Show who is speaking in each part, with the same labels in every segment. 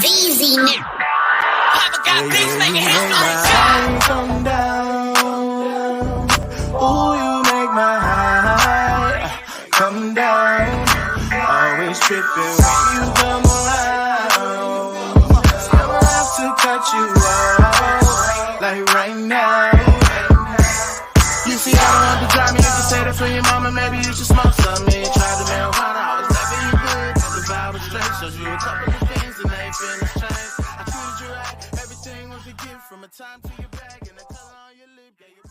Speaker 1: Easy now. Papa got bitch making headlines.
Speaker 2: Come down. Ooh, you make my high come down. Always tripping when you come around. I'ma have to cut you off, like right now. You see, I don't want to drive me. You can say that for your mama. Maybe you should smoke some. Me try the marijuana. I was never you good. The vibe was straight. Showed you a couple of things and they ain't finished change. I treated you right. Everything was a gift from a time to your bag and the color on your lip. Yeah, you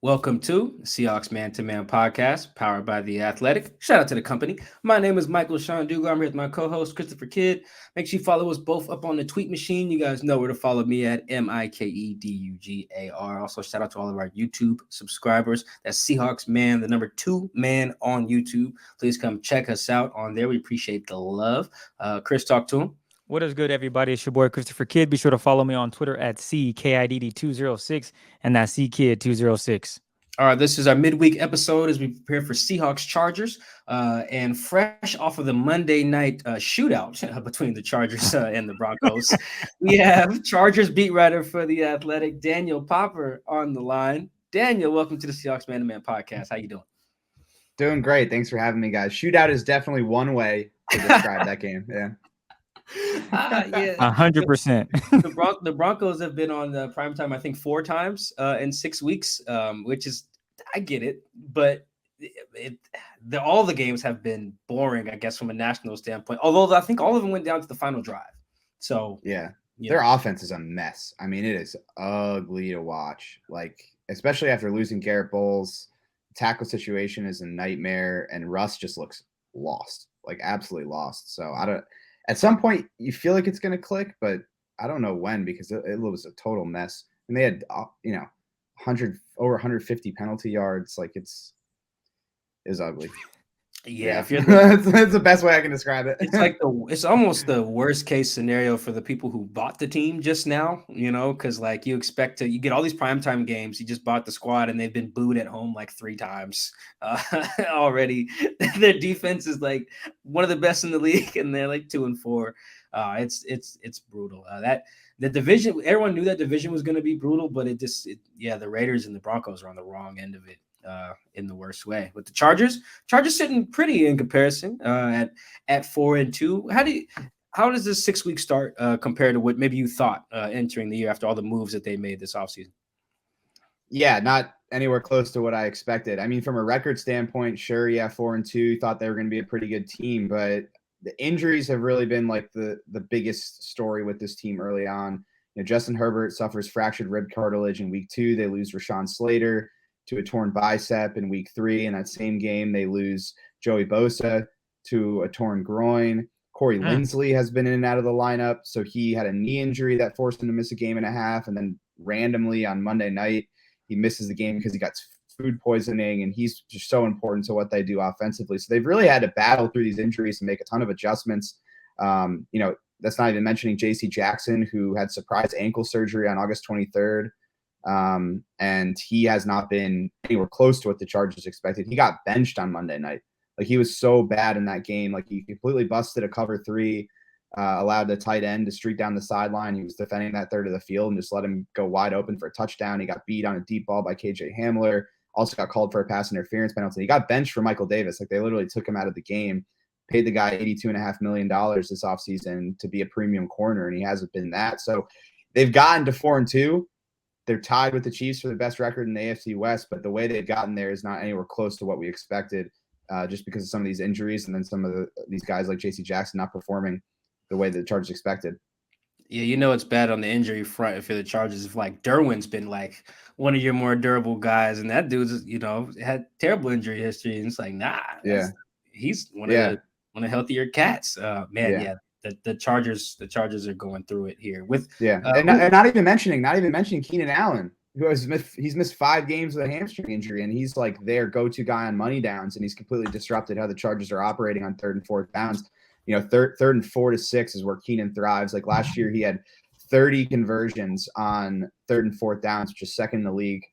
Speaker 3: Welcome to Seahawks Man to Man podcast, powered by The Athletic. Shout out to the company. My name is Michael Sean Dugar. I'm here with my co-host, Christopher Kidd. Make sure you follow us both up on the tweet machine. You guys know where to follow me at MikeDugar. Also, shout out to all of our YouTube subscribers. That's Seahawks Man, the number 2 man on YouTube. Please come check us out on there. We appreciate the love. Chris, talk to him.
Speaker 4: What is good, everybody? It's your boy, Christopher Kidd. Be sure to follow me on Twitter at CKIDD206, and that's CKid206.
Speaker 3: All right, this is our midweek episode as we prepare for Seahawks Chargers. And fresh off of the Monday night shootout between the Chargers and the Broncos, we have Chargers beat writer for The Athletic, Daniel Popper, on the line. Daniel, welcome to the Seahawks Man to Man podcast. How you doing?
Speaker 5: Doing great. Thanks for having me, guys. Shootout is definitely one way to describe that game. Yeah.
Speaker 3: Yeah,
Speaker 4: 100%.
Speaker 3: The Broncos have been on the primetime, I think, 4 times in 6 weeks, which is, I get it, but all the games have been boring, I guess, from a national standpoint. Although I think all of them went down to the final drive. So
Speaker 5: yeah, their offense is a mess. I mean, it is ugly to watch. Like, especially after losing Garrett Bowles, tackle situation is a nightmare, and Russ just looks lost, like absolutely lost. So at some point, you feel like it's going to click, but I don't know when, because it was a total mess. And they had, over 150 penalty yards. Like, it's ugly.
Speaker 3: Yeah, if
Speaker 5: that's the best way I can describe it.
Speaker 3: It's like it's almost the worst case scenario for the people who bought the team just now, because like you get all these primetime games. You just bought the squad and they've been booed at home like 3 times already. Their defense is like one of the best in the league, and they're like 2-4. It's brutal. The division, everyone knew that division was going to be brutal, but the Raiders and the Broncos are on the wrong end of it. In the worst way. With the Chargers sitting pretty in comparison at 4-2. How does this 6-week start compare to what maybe you thought entering the year after all the moves that they made this offseason?
Speaker 5: Yeah, not anywhere close to what I expected. I mean, from a record standpoint, sure, 4-2, thought they were going to be a pretty good team, but the injuries have really been like the biggest story with this team early on. Justin Herbert suffers fractured rib cartilage in week 2. They lose Rashawn Slater to a torn bicep in week 3. In that same game, they lose Joey Bosa to a torn groin. Corey Linsley has been in and out of the lineup. So he had a knee injury that forced him to miss a game and a half. And then randomly on Monday night, he misses the game because he got food poisoning, and he's just so important to what they do offensively. So they've really had to battle through these injuries and make a ton of adjustments. That's not even mentioning J.C. Jackson, who had surprise ankle surgery on August 23rd. And he has not been anywhere close to what the Chargers expected. He got benched on Monday night. Like, he was so bad in that game. Like, he completely busted a cover 3, allowed the tight end to streak down the sideline. He was defending that third of the field and just let him go wide open for a touchdown. He got beat on a deep ball by KJ Hamler. Also got called for a pass interference penalty. He got benched for Michael Davis. Like, they literally took him out of the game, paid the guy $82.5 million this offseason to be a premium corner, and he hasn't been that. So they've gotten to 4-2. They're tied with the Chiefs for the best record in the AFC West, but the way they've gotten there is not anywhere close to what we expected, just because of some of these injuries and then some of these guys like J.C. Jackson not performing the way the Chargers expected.
Speaker 3: Yeah, it's bad on the injury front if you're the Chargers. If like Derwin's been like one of your more durable guys, and that dude's had terrible injury history, and it's like he's one of the healthier cats. The Chargers are going through it here with
Speaker 5: and not even mentioning Keenan Allen, who he's missed 5 games with a hamstring injury, and he's like their go-to guy on money downs, and he's completely disrupted how the Chargers are operating on 3rd and 4th downs. Third and 4 to 6 is where Keenan thrives. Like last year, he had 30 conversions on 3rd and 4th downs, which is second in the league,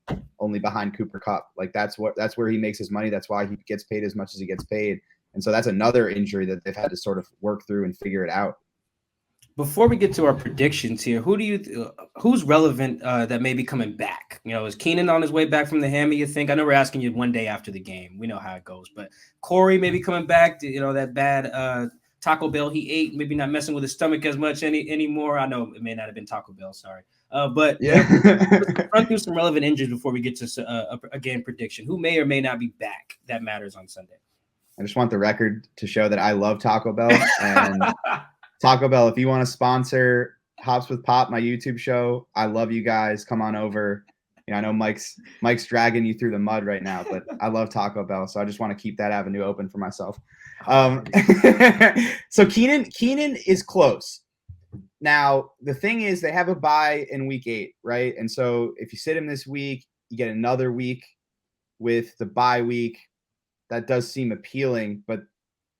Speaker 5: only behind Cooper Kupp. Like that's where he makes his money. That's why he gets paid as much as he gets paid. And so that's another injury that they've had to sort of work through and figure it out.
Speaker 3: Before we get to our predictions here, who's relevant that may be coming back? Is Keenan on his way back from the hammy? You think? I know we're asking you one day after the game. We know how it goes, but Corey may be coming back. That bad Taco Bell he ate, maybe not messing with his stomach as much anymore. I know it may not have been Taco Bell. Sorry, but
Speaker 5: Yeah.
Speaker 3: let's run through some relevant injuries before we get to a game prediction. Who may or may not be back that matters on Sunday?
Speaker 5: I just want the record to show that I love Taco Bell. And Taco Bell, if you want to sponsor Hops with Pop, my YouTube show, I love you guys. Come on over. I know Mike's dragging you through the mud right now, but I love Taco Bell, so I just want to keep that avenue open for myself. So Keenan is close. Now, the thing is, they have a bye in week 8, right? And so if you sit him this week, you get another week with the bye week. That does seem appealing, but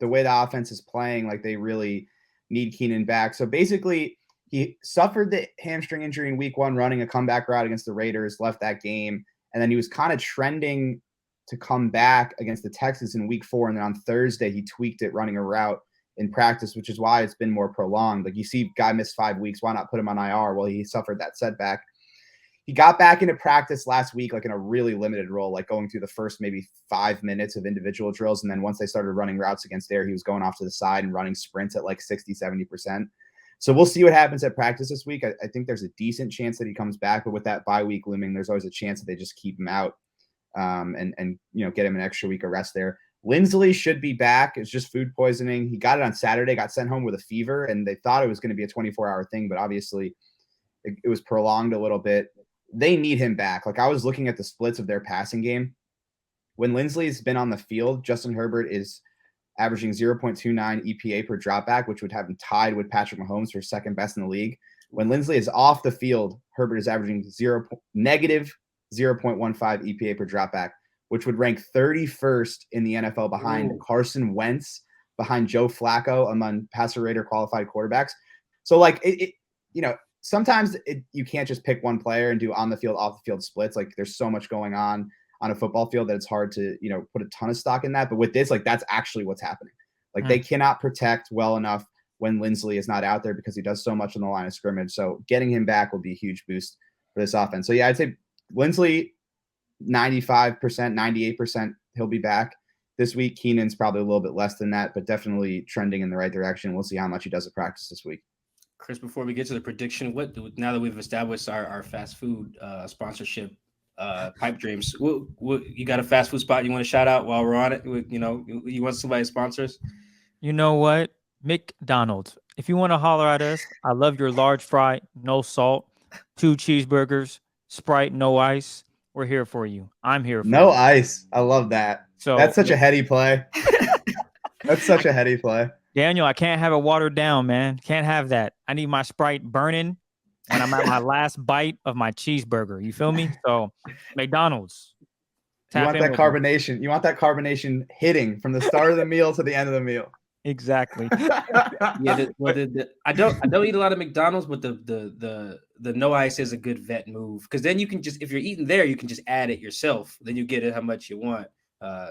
Speaker 5: the way the offense is playing, like they really need Keenan back. So basically, he suffered the hamstring injury in week 1, running a comeback route against the Raiders, left that game. And then he was kind of trending to come back against the Texans in week 4. And then on Thursday, he tweaked it running a route in practice, which is why it's been more prolonged. Like you see, guy missed 5 weeks. Why not put him on IR? Well, he suffered that setback. He got back into practice last week, like in a really limited role, like going through the first maybe 5 minutes of individual drills. And then once they started running routes against air, he was going off to the side and running sprints at like 60, 70%. So we'll see what happens at practice this week. I think there's a decent chance that he comes back, but with that bye week looming, there's always a chance that they just keep him out and get him an extra week of rest there. Lindsley should be back. It's just food poisoning. He got it on Saturday, got sent home with a fever, and they thought it was going to be a 24-hour thing, but obviously it was prolonged a little bit. They need him back. Like I was looking at the splits of their passing game. When Lindsley's been on the field, Justin Herbert is averaging 0.29 EPA per dropback, which would have him tied with Patrick Mahomes for second best in the league. When Lindsley is off the field, Herbert is averaging negative 0.15 EPA per dropback, which would rank 31st in the NFL behind Carson Wentz, behind Joe Flacco among passer rater qualified quarterbacks. So like sometimes you can't just pick one player and do on the field, off the field splits. Like there's so much going on a football field that it's hard to, put a ton of stock in that. But with this, like that's actually what's happening. Like they cannot protect well enough when Lindsley is not out there because he does so much on the line of scrimmage. So getting him back will be a huge boost for this offense. So yeah, I'd say Lindsley 95%, 98%, he'll be back this week. Keenan's probably a little bit less than that, but definitely trending in the right direction. We'll see how much he does at practice this week.
Speaker 3: Chris, before we get to the prediction, now that we've established our fast food sponsorship pipe dreams, what you got a fast food spot you want to shout out while we're on it? You want somebody to sponsor us?
Speaker 4: You know what? McDonald's. If you want to holler at us, I love your large fry, no salt, 2 cheeseburgers, Sprite, no ice. We're here for you. I'm here for you.
Speaker 5: No ice. I love that.
Speaker 4: So
Speaker 5: that's such a heady play. That's such a heady play.
Speaker 4: Daniel, I can't have it watered down, man. Can't have that. I need my Sprite burning when I'm at my last bite of my cheeseburger. You feel me? So, McDonald's.
Speaker 5: You want that carbonation. You want that carbonation hitting from the start of the meal to the end of the meal.
Speaker 4: Exactly.
Speaker 3: Yeah, I don't eat a lot of McDonald's, but the no ice is a good vet move because then you can just, if you're eating there, you can just add it yourself. Then you get it how much you want.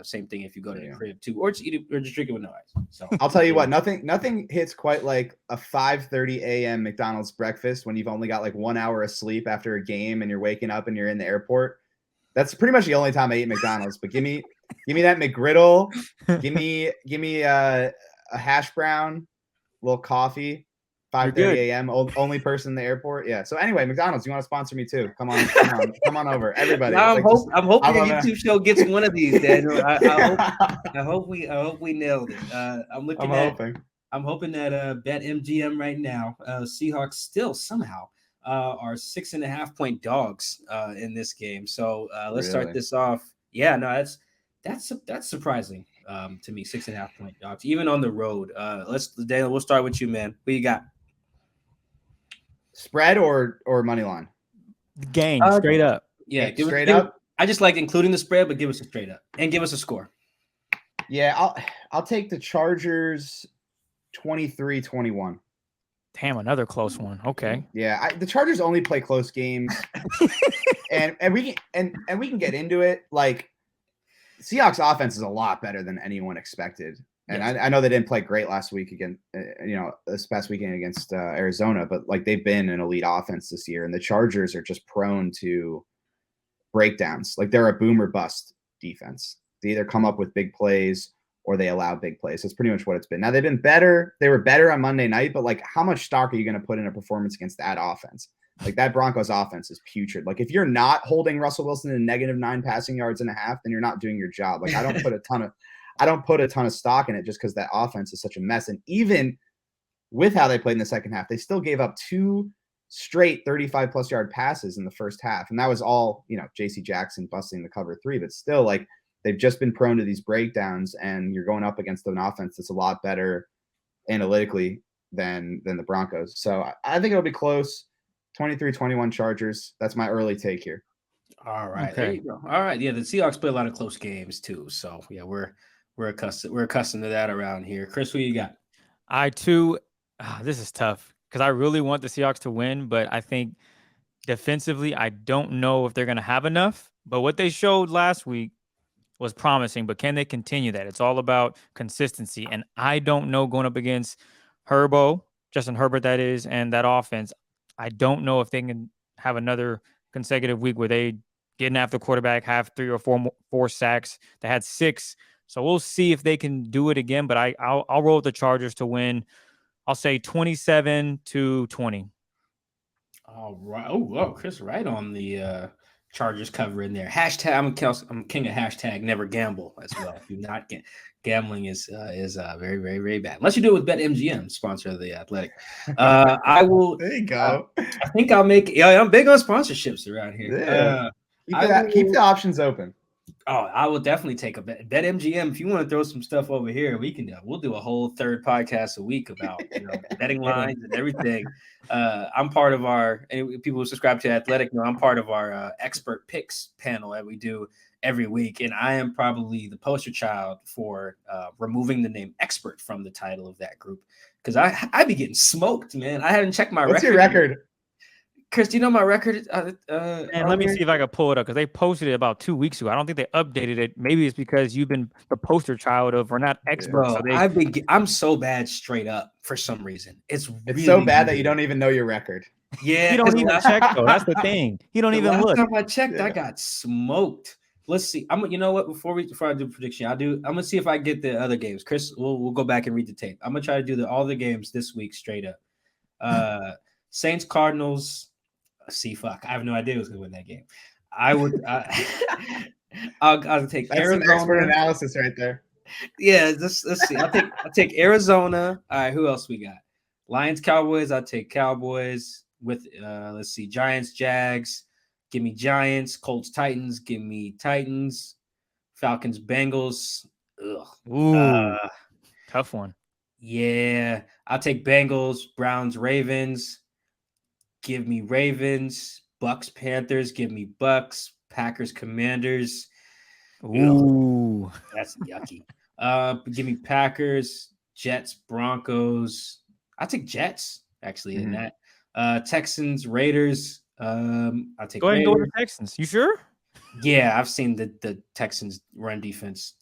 Speaker 3: Same thing if you go to the crib too, or just eat it or just drink it with no ice. So
Speaker 5: I'll tell you what, nothing hits quite like a 5:30 a.m. McDonald's breakfast when you've only got like 1 hour of sleep after a game and you're waking up and you're in the airport. That's pretty much the only time I eat McDonald's. But give me that McGriddle, give me a hash brown, a little coffee. 5:30 a.m. Only person in the airport. Yeah. So anyway, McDonald's, you want to sponsor me too? Come on over, everybody.
Speaker 3: I'm hoping the YouTube show gets one of these, Daniel. I hope we nailed it. I'm hoping that BetMGM right now, Seahawks still somehow are 6.5-point dogs in this game. So let's start this off. Yeah, no, that's surprising to me. 6.5-point dogs, even on the road. Daniel, we'll start with you, man. What you got?
Speaker 5: Spread or money line?
Speaker 4: Game, straight up.
Speaker 3: Yeah,
Speaker 5: straight up.
Speaker 3: I just like including the spread, but give us a straight up and give us a score.
Speaker 5: Yeah, I'll take the Chargers 23-21.
Speaker 4: Damn, another close one. Okay.
Speaker 5: Yeah, the Chargers only play close games, and we can get into it. Like, Seahawks offense is a lot better than anyone expected, And
Speaker 3: Yes.
Speaker 5: I know they didn't play great last week this past weekend against Arizona, but like they've been an elite offense this year, and the Chargers are just prone to breakdowns. Like they're a boom or bust defense. They either come up with big plays or they allow big plays. That's pretty much what it's been. Now they've been better. They were better on Monday night, but like how much stock are you going to put in a performance against that offense? Like that Broncos offense is putrid. Like if you're not holding Russell Wilson to -9 passing yards and a half, then you're not doing your job. Like I don't put a ton of stock in it just because that offense is such a mess. And even with how they played in the second half, they still gave up 2 straight 35+ yard passes in the first half. And that was all, JC Jackson busting the cover 3, but still like they've just been prone to these breakdowns, and you're going up against an offense that's a lot better analytically than the Broncos. So I think it'll be close. 23-21 Chargers. That's my early take here.
Speaker 3: All right.
Speaker 4: Okay.
Speaker 3: There you go. All right. Yeah, the Seahawks play a lot of close games too. So yeah, we're accustomed to that around here. Chris, who you got?
Speaker 4: I too. This is tough because I really want the Seahawks to win, but I think defensively, I don't know if they're going to have enough. But what they showed last week was promising. But can they continue that? It's all about consistency, and I don't know going up against Justin Herbert, that is, and that offense. I don't know if they can have another consecutive week where they getting after the quarterback, have 3 or 4 sacks. They had 6. So we'll see if they can do it again, but I'll roll with the Chargers to win. I'll say 27-20.
Speaker 3: All right. Oh, Chris, right on the Chargers cover in there. Hashtag. I'm king of hashtag never gamble as well. Do not get gambling is very, very, very bad. Unless you do it with BetMGM, sponsor of the Athletic. I will.
Speaker 5: There you go.
Speaker 3: I think I'll make. Yeah, I'm big on sponsorships around here.
Speaker 5: Yeah. Keep the options open.
Speaker 3: Oh, I will definitely take a bet. BetMGM, if you want to throw some stuff over here, we'll do a whole third podcast a week about betting lines and everything. I'm part of our people who subscribe to Athletic I'm part of our expert picks panel that we do every week, and I am probably the poster child for removing the name expert from the title of that group because I be getting smoked, man. I haven't checked my record.
Speaker 5: What's your record?
Speaker 3: Chris, do you know my record?
Speaker 4: And let me see if I can pull it up because they posted it about 2 weeks ago. I don't think they updated it. Maybe it's because you've been the poster child of we're not experts.
Speaker 3: Bro, I'm so bad straight up for some reason. It's really
Speaker 5: so bad that you don't even know your record.
Speaker 3: Yeah,
Speaker 4: you don't even check though. That's the thing. You don't even look.
Speaker 3: Last time I checked, I got smoked. Let's see. You know what? Before I do prediction, I'm gonna see if I get the other games. Chris, we'll go back and read the tape. I'm gonna try to do all the games this week straight up. Saints, Cardinals. I have no idea who's going to win that game. I would. I'll take
Speaker 5: That's
Speaker 3: Arizona.
Speaker 5: some expert analysis right there.
Speaker 3: Yeah, let's see. I'll take Arizona. All right, who else we got? Lions, Cowboys. I'll take Cowboys with. Let's see, Giants, Jags. Give me Giants. Colts, Titans. Give me Titans. Falcons, Bengals. Ugh.
Speaker 4: Ooh, tough one.
Speaker 3: Yeah, I'll take Bengals, Browns, Ravens. Give me Ravens, Bucks, Panthers. Give me Bucks, Packers, Commanders.
Speaker 4: Ooh,
Speaker 3: ugh, that's yucky. Give me Packers, Jets, Broncos. I'll take Jets actually in that. Texans, Raiders. I'll take.
Speaker 4: Go ahead and go
Speaker 3: Raiders.
Speaker 4: with the Texans. You sure?
Speaker 3: Yeah, I've seen the Texans run defense.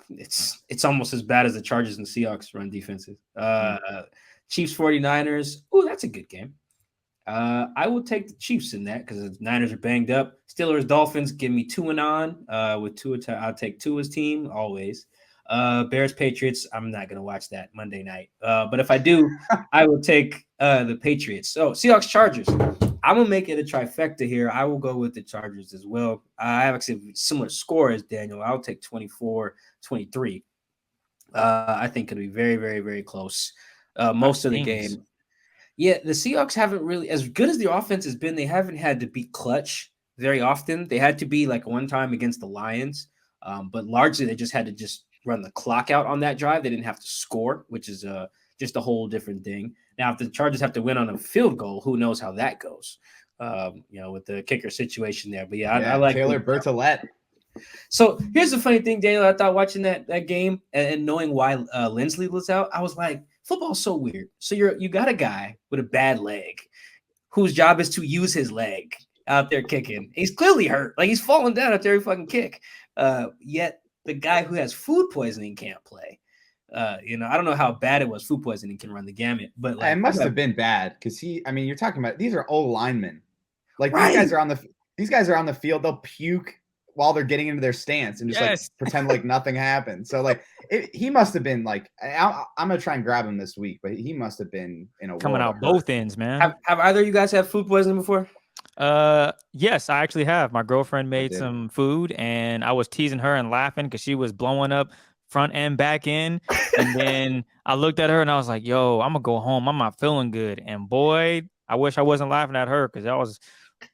Speaker 3: It's almost as bad as the Chargers and Seahawks run defenses. Chiefs, 49ers. Ooh, that's a good game. I will take the Chiefs in that because the Niners are banged up. Steelers, Dolphins, give me Tua on. With Tua, I'll take Tua's team always. Bears, Patriots, I'm not going to watch that Monday night. But if I do, I will take the Patriots. So Seahawks, Chargers. I'm going to make it a trifecta here. I will go with the Chargers as well. I have actually a similar score as Daniel. I'll take 24-23. I think it'll be very, very, very close. Most of the game. Yeah, the Seahawks haven't really, as good as the offense has been, they haven't had to be clutch very often. They had to be like one time against the Lions, but largely they just had to just run the clock out on that drive. They didn't have to score, which is just a whole different thing. Now, if the Chargers have to win on a field goal, who knows how that goes, with the kicker situation there. But I like
Speaker 5: Taylor Bertolette.
Speaker 3: So here's the funny thing, Daniel. I thought watching that game and knowing why Lindsley was out, I was like, football's so weird. So you got a guy with a bad leg whose job is to use his leg out there kicking. He's clearly hurt. Like he's falling down after every fucking kick. Yet the guy who has food poisoning can't play. I don't know how bad it was. Food poisoning can run the gamut, but like
Speaker 5: It must have been bad because you're talking about these are old linemen. Like
Speaker 3: Right.
Speaker 5: these guys are on the field. They'll puke while they're getting into their stance and just like pretend like nothing happened. So like he must have been like I'm gonna try and grab him this week, but he must have been in a
Speaker 4: coming out both ends, man.
Speaker 3: Have either of you guys had food poisoning before?
Speaker 4: Yes, I actually have. My girlfriend made some food, and I was teasing her and laughing because she was blowing up front and back end. And then I looked at her and I was like, "Yo, I'm gonna go home. I'm not feeling good." And boy, I wish I wasn't laughing at her because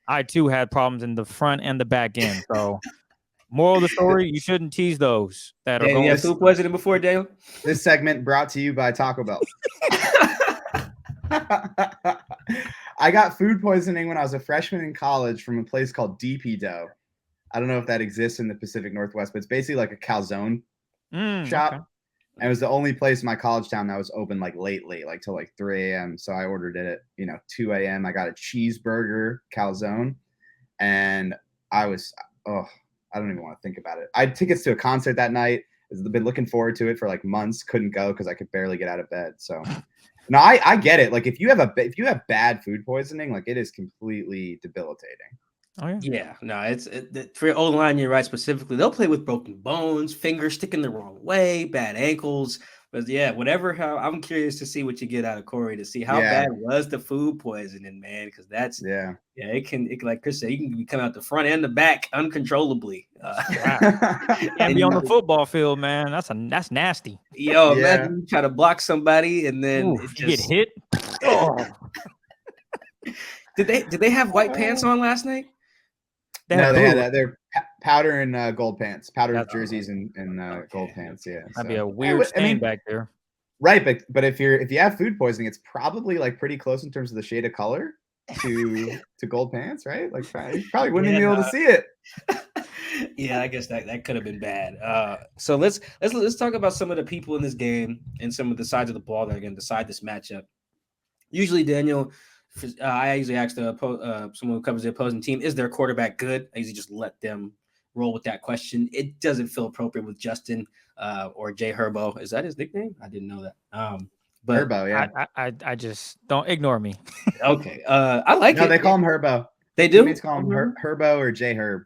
Speaker 4: I too had problems in the front and the back end. So, moral of the story: you shouldn't tease those that are going.
Speaker 3: You had food poisoning before, Dale?
Speaker 5: This segment brought to you by Taco Bell. I got food poisoning when I was a freshman in college from a place called DP Dough. I don't know if that exists in the Pacific Northwest, but it's basically like a calzone shop.
Speaker 4: Okay.
Speaker 5: And it was the only place in my college town that was open like late, like till like 3 a.m. So I ordered it at 2 a.m. I got a cheeseburger calzone, and I don't even want to think about it. I had tickets to a concert that night. I've been looking forward to it for like months. Couldn't go because I could barely get out of bed. So no, I get it. Like if you have bad food poisoning, like it is completely debilitating.
Speaker 4: Oh yeah.
Speaker 3: Yeah, no, for your O-line, you're right. Specifically, they'll play with broken bones, fingers sticking the wrong way, bad ankles. But yeah, I'm curious to see what you get out of Corey to see how bad was the food poisoning, man. Because it can like Chris said, you can come out the front and the back uncontrollably.
Speaker 4: And be on the football field, man. That's nasty.
Speaker 3: Yo, imagine you try to block somebody and then
Speaker 4: you get hit.
Speaker 3: Oh. Did they have white pants on last night?
Speaker 5: They had their powder and gold pants, powder jerseys and gold pants. Yeah,
Speaker 4: that'd be a weird stain back there.
Speaker 5: Right, but if you have food poisoning, it's probably like pretty close in terms of the shade of color to gold pants, right? Like you probably wouldn't be able to see it.
Speaker 3: Yeah, I guess that could have been bad. So let's talk about some of the people in this game and some of the sides of the ball that are going to decide this matchup. Usually, Daniel. I usually ask someone who covers the opposing team, is their quarterback good? I usually just let them roll with that question. It doesn't feel appropriate with Justin or Jay Herbo. Is that his nickname? I didn't know that. But
Speaker 5: Herbo, yeah.
Speaker 4: I just don't ignore me.
Speaker 3: Okay. I like it.
Speaker 5: No, they call him Herbo.
Speaker 3: They do?
Speaker 5: Teammates call him Herbo or Jay Herb.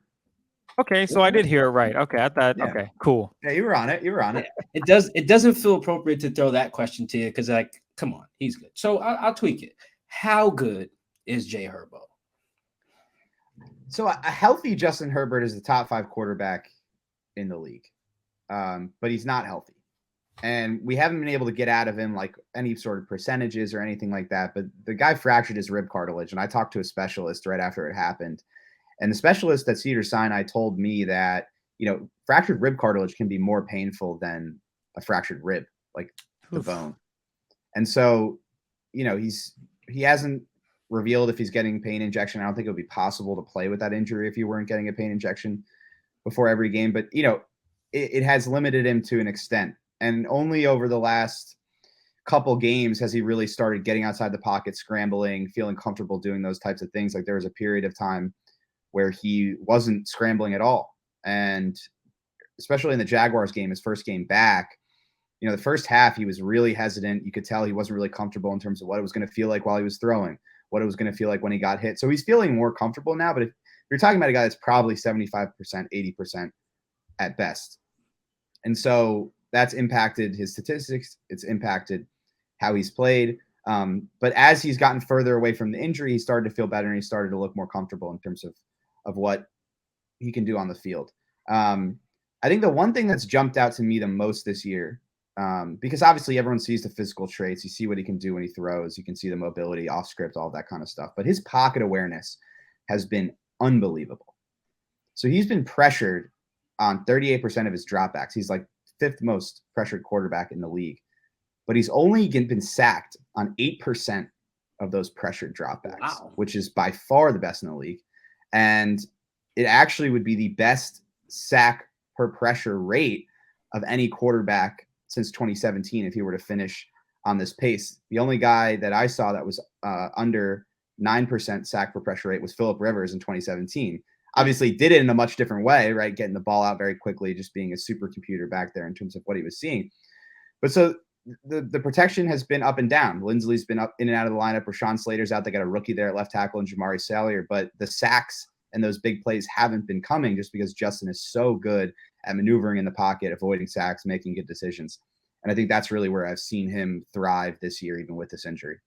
Speaker 4: Okay, so I did hear it right. Okay, I thought, okay, cool.
Speaker 5: Yeah, you were on it.
Speaker 3: It doesn't feel appropriate to throw that question to you because, like, come on, he's good. So I'll tweak it. How good is Jay Herbo?
Speaker 5: So a healthy Justin Herbert is the top 5 quarterback in the league, but he's not healthy. And we haven't been able to get out of him like any sort of percentages or anything like that. But the guy fractured his rib cartilage, and I talked to a specialist right after it happened. And the specialist at Cedars-Sinai told me that, fractured rib cartilage can be more painful than a fractured rib, like the bone. And so, he hasn't revealed if he's getting pain injection. I don't think it would be possible to play with that injury if you weren't getting a pain injection before every game. But, it has limited him to an extent. And only over the last couple games has he really started getting outside the pocket, scrambling, feeling comfortable doing those types of things. Like there was a period of time where he wasn't scrambling at all. And especially in the Jaguars game, his first game back, the first half, he was really hesitant. You could tell he wasn't really comfortable in terms of what it was going to feel like while he was throwing, what it was going to feel like when he got hit. So he's feeling more comfortable now. But if you're talking about a guy that's probably 75%, 80% at best. And so that's impacted his statistics. It's impacted how he's played. But as he's gotten further away from the injury, he started to feel better and he started to look more comfortable in terms of what he can do on the field. I think the one thing that's jumped out to me the most this year, because obviously everyone sees the physical traits. You see what he can do when he throws. You can see the mobility, off script, all that kind of stuff. But his pocket awareness has been unbelievable. So he's been pressured on 38% of his dropbacks. He's like 5th most pressured quarterback in the league. But he's only been sacked on 8% of those pressured dropbacks, which is by far the best in the league. And it actually would be the best sack per pressure rate of any quarterback since 2017 if he were to finish on this pace. The only guy that I saw that was under 9% sack per pressure rate was Phillip Rivers in 2017. Obviously did it in a much different way, right? Getting the ball out very quickly, just being a supercomputer back there in terms of what he was seeing. But so the protection has been up and down. Lindsley's been up in and out of the lineup. Rashawn Slater's out. They got a rookie there at left tackle and Jamari Salyer. But the sacks and those big plays haven't been coming just because Justin is so good at maneuvering in the pocket, avoiding sacks, making good decisions. And I think that's really where I've seen him thrive this year, even with this injury.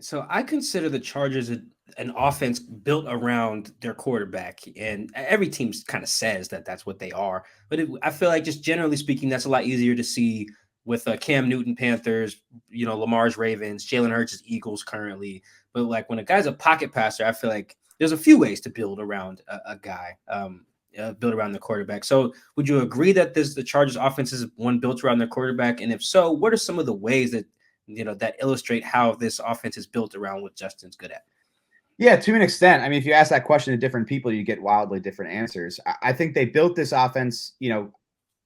Speaker 3: So I consider the Chargers an offense built around their quarterback, and every team kind of says that that's what they are. But I feel like, just generally speaking, that's a lot easier to see with Cam Newton Panthers, Lamar's Ravens, Jalen Hurts' Eagles currently. But like when a guy's a pocket passer, I feel like there's a few ways to build around a guy, build around the quarterback. So would you agree that the Chargers offense is one built around their quarterback? And if so, what are some of the ways that that illustrate how this offense is built around what Justin's good at?
Speaker 5: Yeah, to an extent. I mean, if you ask that question to different people, you get wildly different answers. I think they built this offense,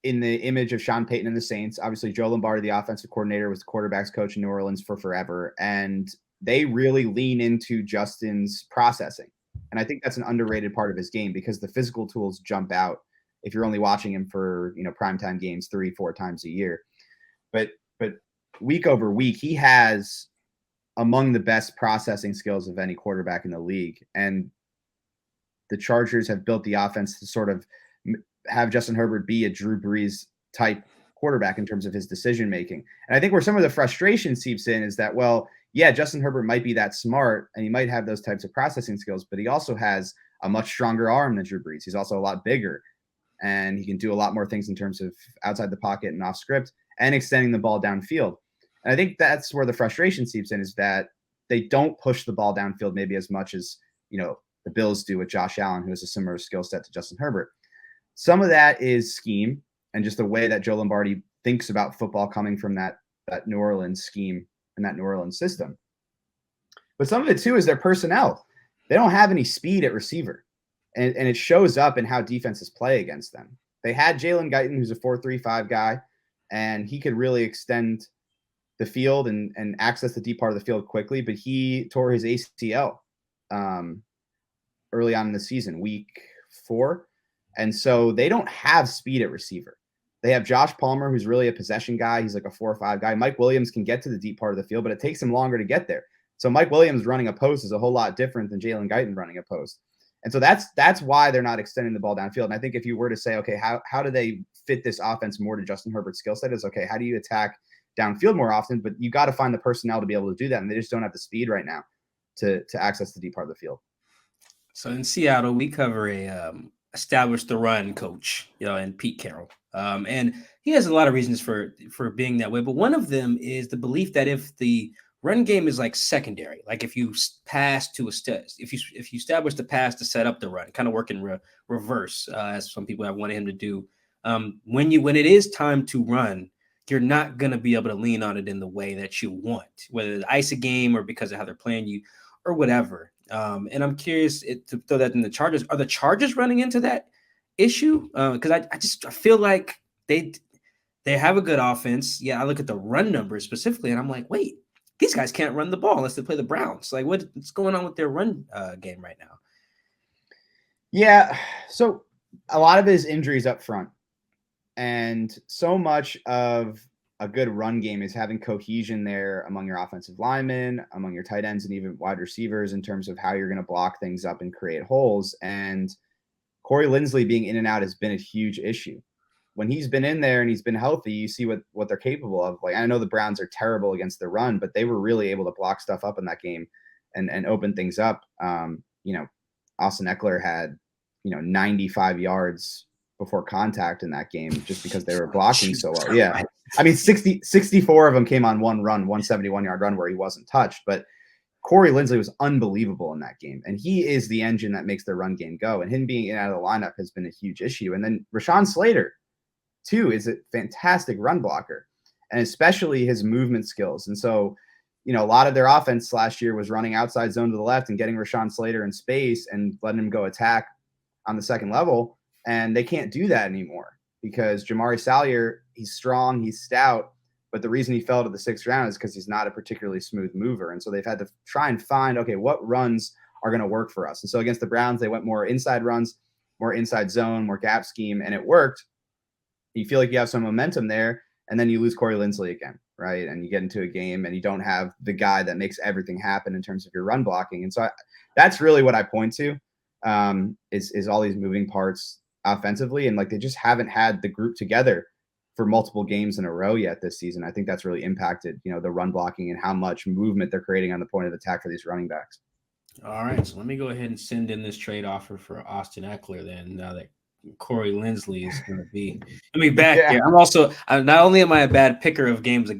Speaker 5: in the image of Sean Payton and the Saints. Obviously, Joe Lombardi, the offensive coordinator, was the quarterback's coach in New Orleans for forever. And they really lean into Justin's processing. And I think that's an underrated part of his game because the physical tools jump out if you're only watching him for, primetime games 3-4 times a year. But week over week, he has among the best processing skills of any quarterback in the league. And the Chargers have built the offense to sort of have Justin Herbert be a Drew Brees type quarterback in terms of his decision making. And I think where some of the frustration seeps in is that, well, yeah, Justin Herbert might be that smart and he might have those types of processing skills, but he also has a much stronger arm than Drew Brees. He's also a lot bigger and he can do a lot more things in terms of outside the pocket and off script and extending the ball downfield. And I think that's where the frustration seeps in, is that they don't push the ball downfield maybe as much as, the Bills do with Josh Allen, who has a similar skill set to Justin Herbert. Some of that is scheme and just the way that Joe Lombardi thinks about football coming from that New Orleans scheme and that New Orleans system. But some of it too is their personnel. They don't have any speed at receiver. And it shows up in how defenses play against them. They had Jalen Guyton, who's a 4.35 guy, and he could really extend the field and access the deep part of the field quickly, but he tore his ACL early on in the season, week 4. And so they don't have speed at receiver. They have Josh Palmer, who's really a possession guy. He's like a 4-5 guy. Mike Williams can get to the deep part of the field, but it takes him longer to get there. So Mike Williams running a post is a whole lot different than Jalen Guyton running a post. And so that's why they're not extending the ball downfield. And I think if you were to say, okay, how do they fit this offense more to Justin Herbert's skill set, is okay, how do you attack downfield more often? But you got to find the personnel to be able to do that. And they just don't have the speed right now to access the deep part of the field.
Speaker 3: So in Seattle, we cover a establish the run coach, and Pete Carroll. And he has a lot of reasons for being that way. But one of them is the belief that if the run game is like secondary, like if you pass to if you establish the pass to set up the run, kind of work in reverse, as some people have wanted him to do. When it is time to run, you're not going to be able to lean on it in the way that you want, whether it's ice a game or because of how they're playing you or whatever. And I'm curious to throw that in the Chargers. Are the Chargers running into that issue? Because I feel like they have a good offense. Yeah, I look at the run numbers specifically, and I'm like, wait, these guys can't run the ball unless they play the Browns. Like, what's going on with their run game right now?
Speaker 5: Yeah, so a lot of it is injuries up front. And so much of a good run game is having cohesion there among your offensive linemen, among your tight ends, and even wide receivers in terms of how you're going to block things up and create holes. And Corey Linsley being in and out has been a huge issue. When he's been in there and he's been healthy, you see what they're capable of. Like, I know the Browns are terrible against the run, but they were really able to block stuff up in that game and open things up. Austin Eckler had, 95 yards before contact in that game just because they were blocking so well. Yeah. I mean, 64 of them came on one run, 171-yard run where he wasn't touched. But Corey Linsley was unbelievable in that game. And he is the engine that makes their run game go. And him being in and out of the lineup has been a huge issue. And then Rashawn Slater, too, is a fantastic run blocker, and especially his movement skills. And so, a lot of their offense last year was running outside zone to the left and getting Rashawn Slater in space and letting him go attack on the second level. And they can't do that anymore because Jamari Salyer, he's strong, he's stout, but the reason he fell to the 6th round is because he's not a particularly smooth mover. And so they've had to try and find, okay, what runs are going to work for us? And so against the Browns, they went more inside runs, more inside zone, more gap scheme, and it worked. You feel like you have some momentum there. and then you lose Corey Linsley again, right? And you get into a game and you don't have the guy that makes everything happen in terms of your run blocking. And so that's really what I point to, is all these moving parts offensively. And like, they just haven't had the group together for multiple games in a row yet this season. I think that's really impacted, the run blocking and how much movement they're creating on the point of attack for these running backs.
Speaker 3: All right, so let me go ahead and send in this trade offer for Austin Eckler then, now that Corey Linsley is going to be back here. I'm also not only am I a bad picker of games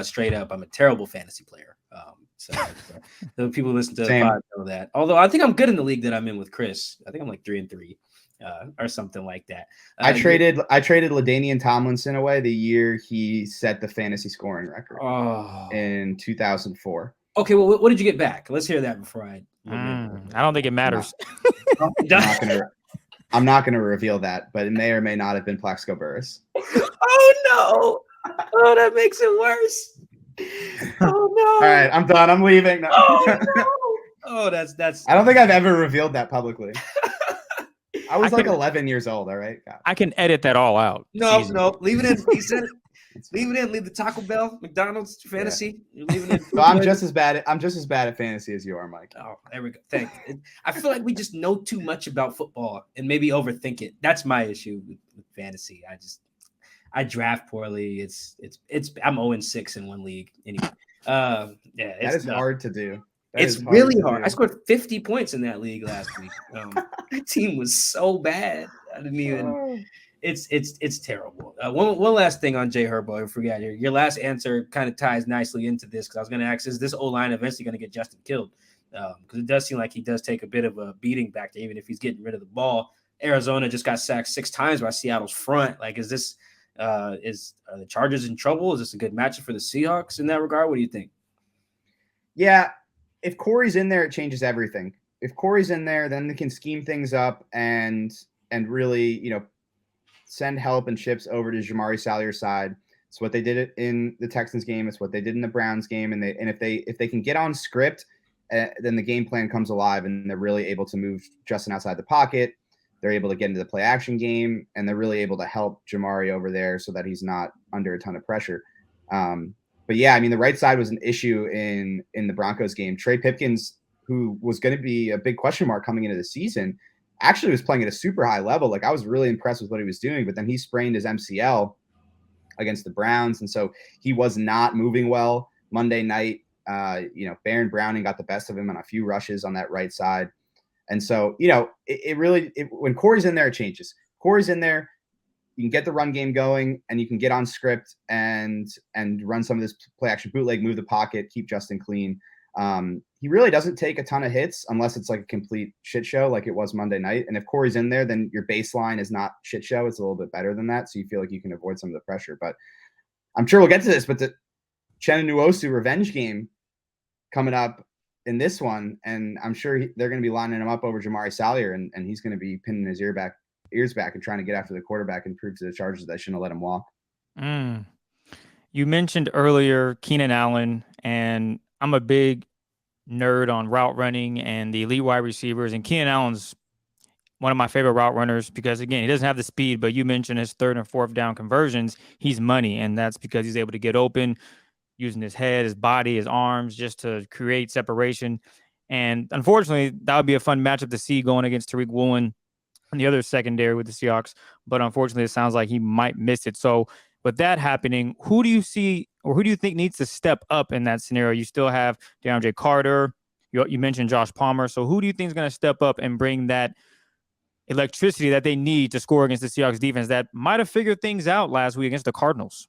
Speaker 3: straight up, I'm a terrible fantasy player. So the people who listen to the pod know that. Although I think I'm good in the league that I'm in with Chris. I think I'm like 3-3 or something like that.
Speaker 5: I traded LaDainian Tomlinson away the year he set the fantasy scoring record in 2004.
Speaker 3: Okay, well, what did you get back? Let's hear that before I
Speaker 4: don't think it matters.
Speaker 5: I'm not going to reveal that, but it may or may not have been Plaxico Burress.
Speaker 3: Oh, no. Oh, that makes it worse. Oh, no.
Speaker 5: All right, I'm done. I'm leaving. No.
Speaker 3: Oh, no. Oh, that's.
Speaker 5: I don't think I've ever revealed that publicly. I was 11 years old, all right? God.
Speaker 4: I can edit that all out.
Speaker 3: No, leave it in. He said it. Leave it in. Leave the Taco Bell, McDonald's fantasy. You're leaving it.
Speaker 5: So I'm just as bad at fantasy as you are, Mike.
Speaker 3: Oh, there we go. Thank you. I feel like we just know too much about football and maybe overthink it. That's my issue with fantasy. I draft poorly. I'm 0-6 in one league anyway.
Speaker 5: That is hard to do.
Speaker 3: It's really hard. I scored 50 points in that league last week. That team was so bad. I didn't even. It's terrible. One last thing on Jay Herbert. I forgot your last answer kind of ties nicely into this, because I was going to ask, is this O-line eventually going to get Justin killed? Because it does seem like he does take a bit of a beating back there, even if he's getting rid of the ball. Arizona just got sacked 6 times by Seattle's front. Like, is this are the Chargers in trouble? Is this a good matchup for the Seahawks in that regard? What do you think?
Speaker 5: Yeah, if Corey's in there, it changes everything. If Corey's in there, then they can scheme things up and really, send help and chips over to Jamari Salyer's side. It's what they did in the Texans game. It's what they did in the Browns game. And if they can get on script, then the game plan comes alive, and they're really able to move Justin outside the pocket. They're able to get into the play action game, and they're really able to help Jamari over there so that he's not under a ton of pressure. But yeah, I mean, the right side was an issue in the Broncos game. Trey Pipkins, who was going to be a big question mark coming into the season, actually was playing at a super high level. Like, I was really impressed with what he was doing, but then he sprained his MCL against the Browns. And so he was not moving well Monday night. Baron Browning got the best of him on a few rushes on that right side. And so, when Corey's in there, it changes. Corey's in there, you can get the run game going, and you can get on script and run some of this play action bootleg, move the pocket, keep Justin clean. He really doesn't take a ton of hits unless it's like a complete shit show like it was Monday night. And if Corey's in there, then your baseline is not shit show. It's a little bit better than that. So you feel like you can avoid some of the pressure. But I'm sure we'll get to this, but the Uchenna Nwosu revenge game coming up in this one, and I'm sure they're going to be lining him up over Jamari Salyer, and he's going to be pinning his ears back and trying to get after the quarterback and prove to the Chargers that they shouldn't have let him walk.
Speaker 4: You mentioned earlier Keenan Allen, and I'm a big nerd on route running and the elite wide receivers, and Keenan Allen's one of my favorite route runners because, again, he doesn't have the speed, but you mentioned his 3rd and 4th down conversions. He's money, and that's because he's able to get open using his head, his body, his arms just to create separation. And unfortunately, that would be a fun matchup to see going against Tariq Woolen and the other secondary with the Seahawks. But unfortunately, it sounds like he might miss it. So with that happening, who do you see or who do you think needs to step up in that scenario? You still have DeAndre Carter. You mentioned Josh Palmer. So who do you think is going to step up and bring that electricity that they need to score against the Seahawks defense that might have figured things out last week against the Cardinals?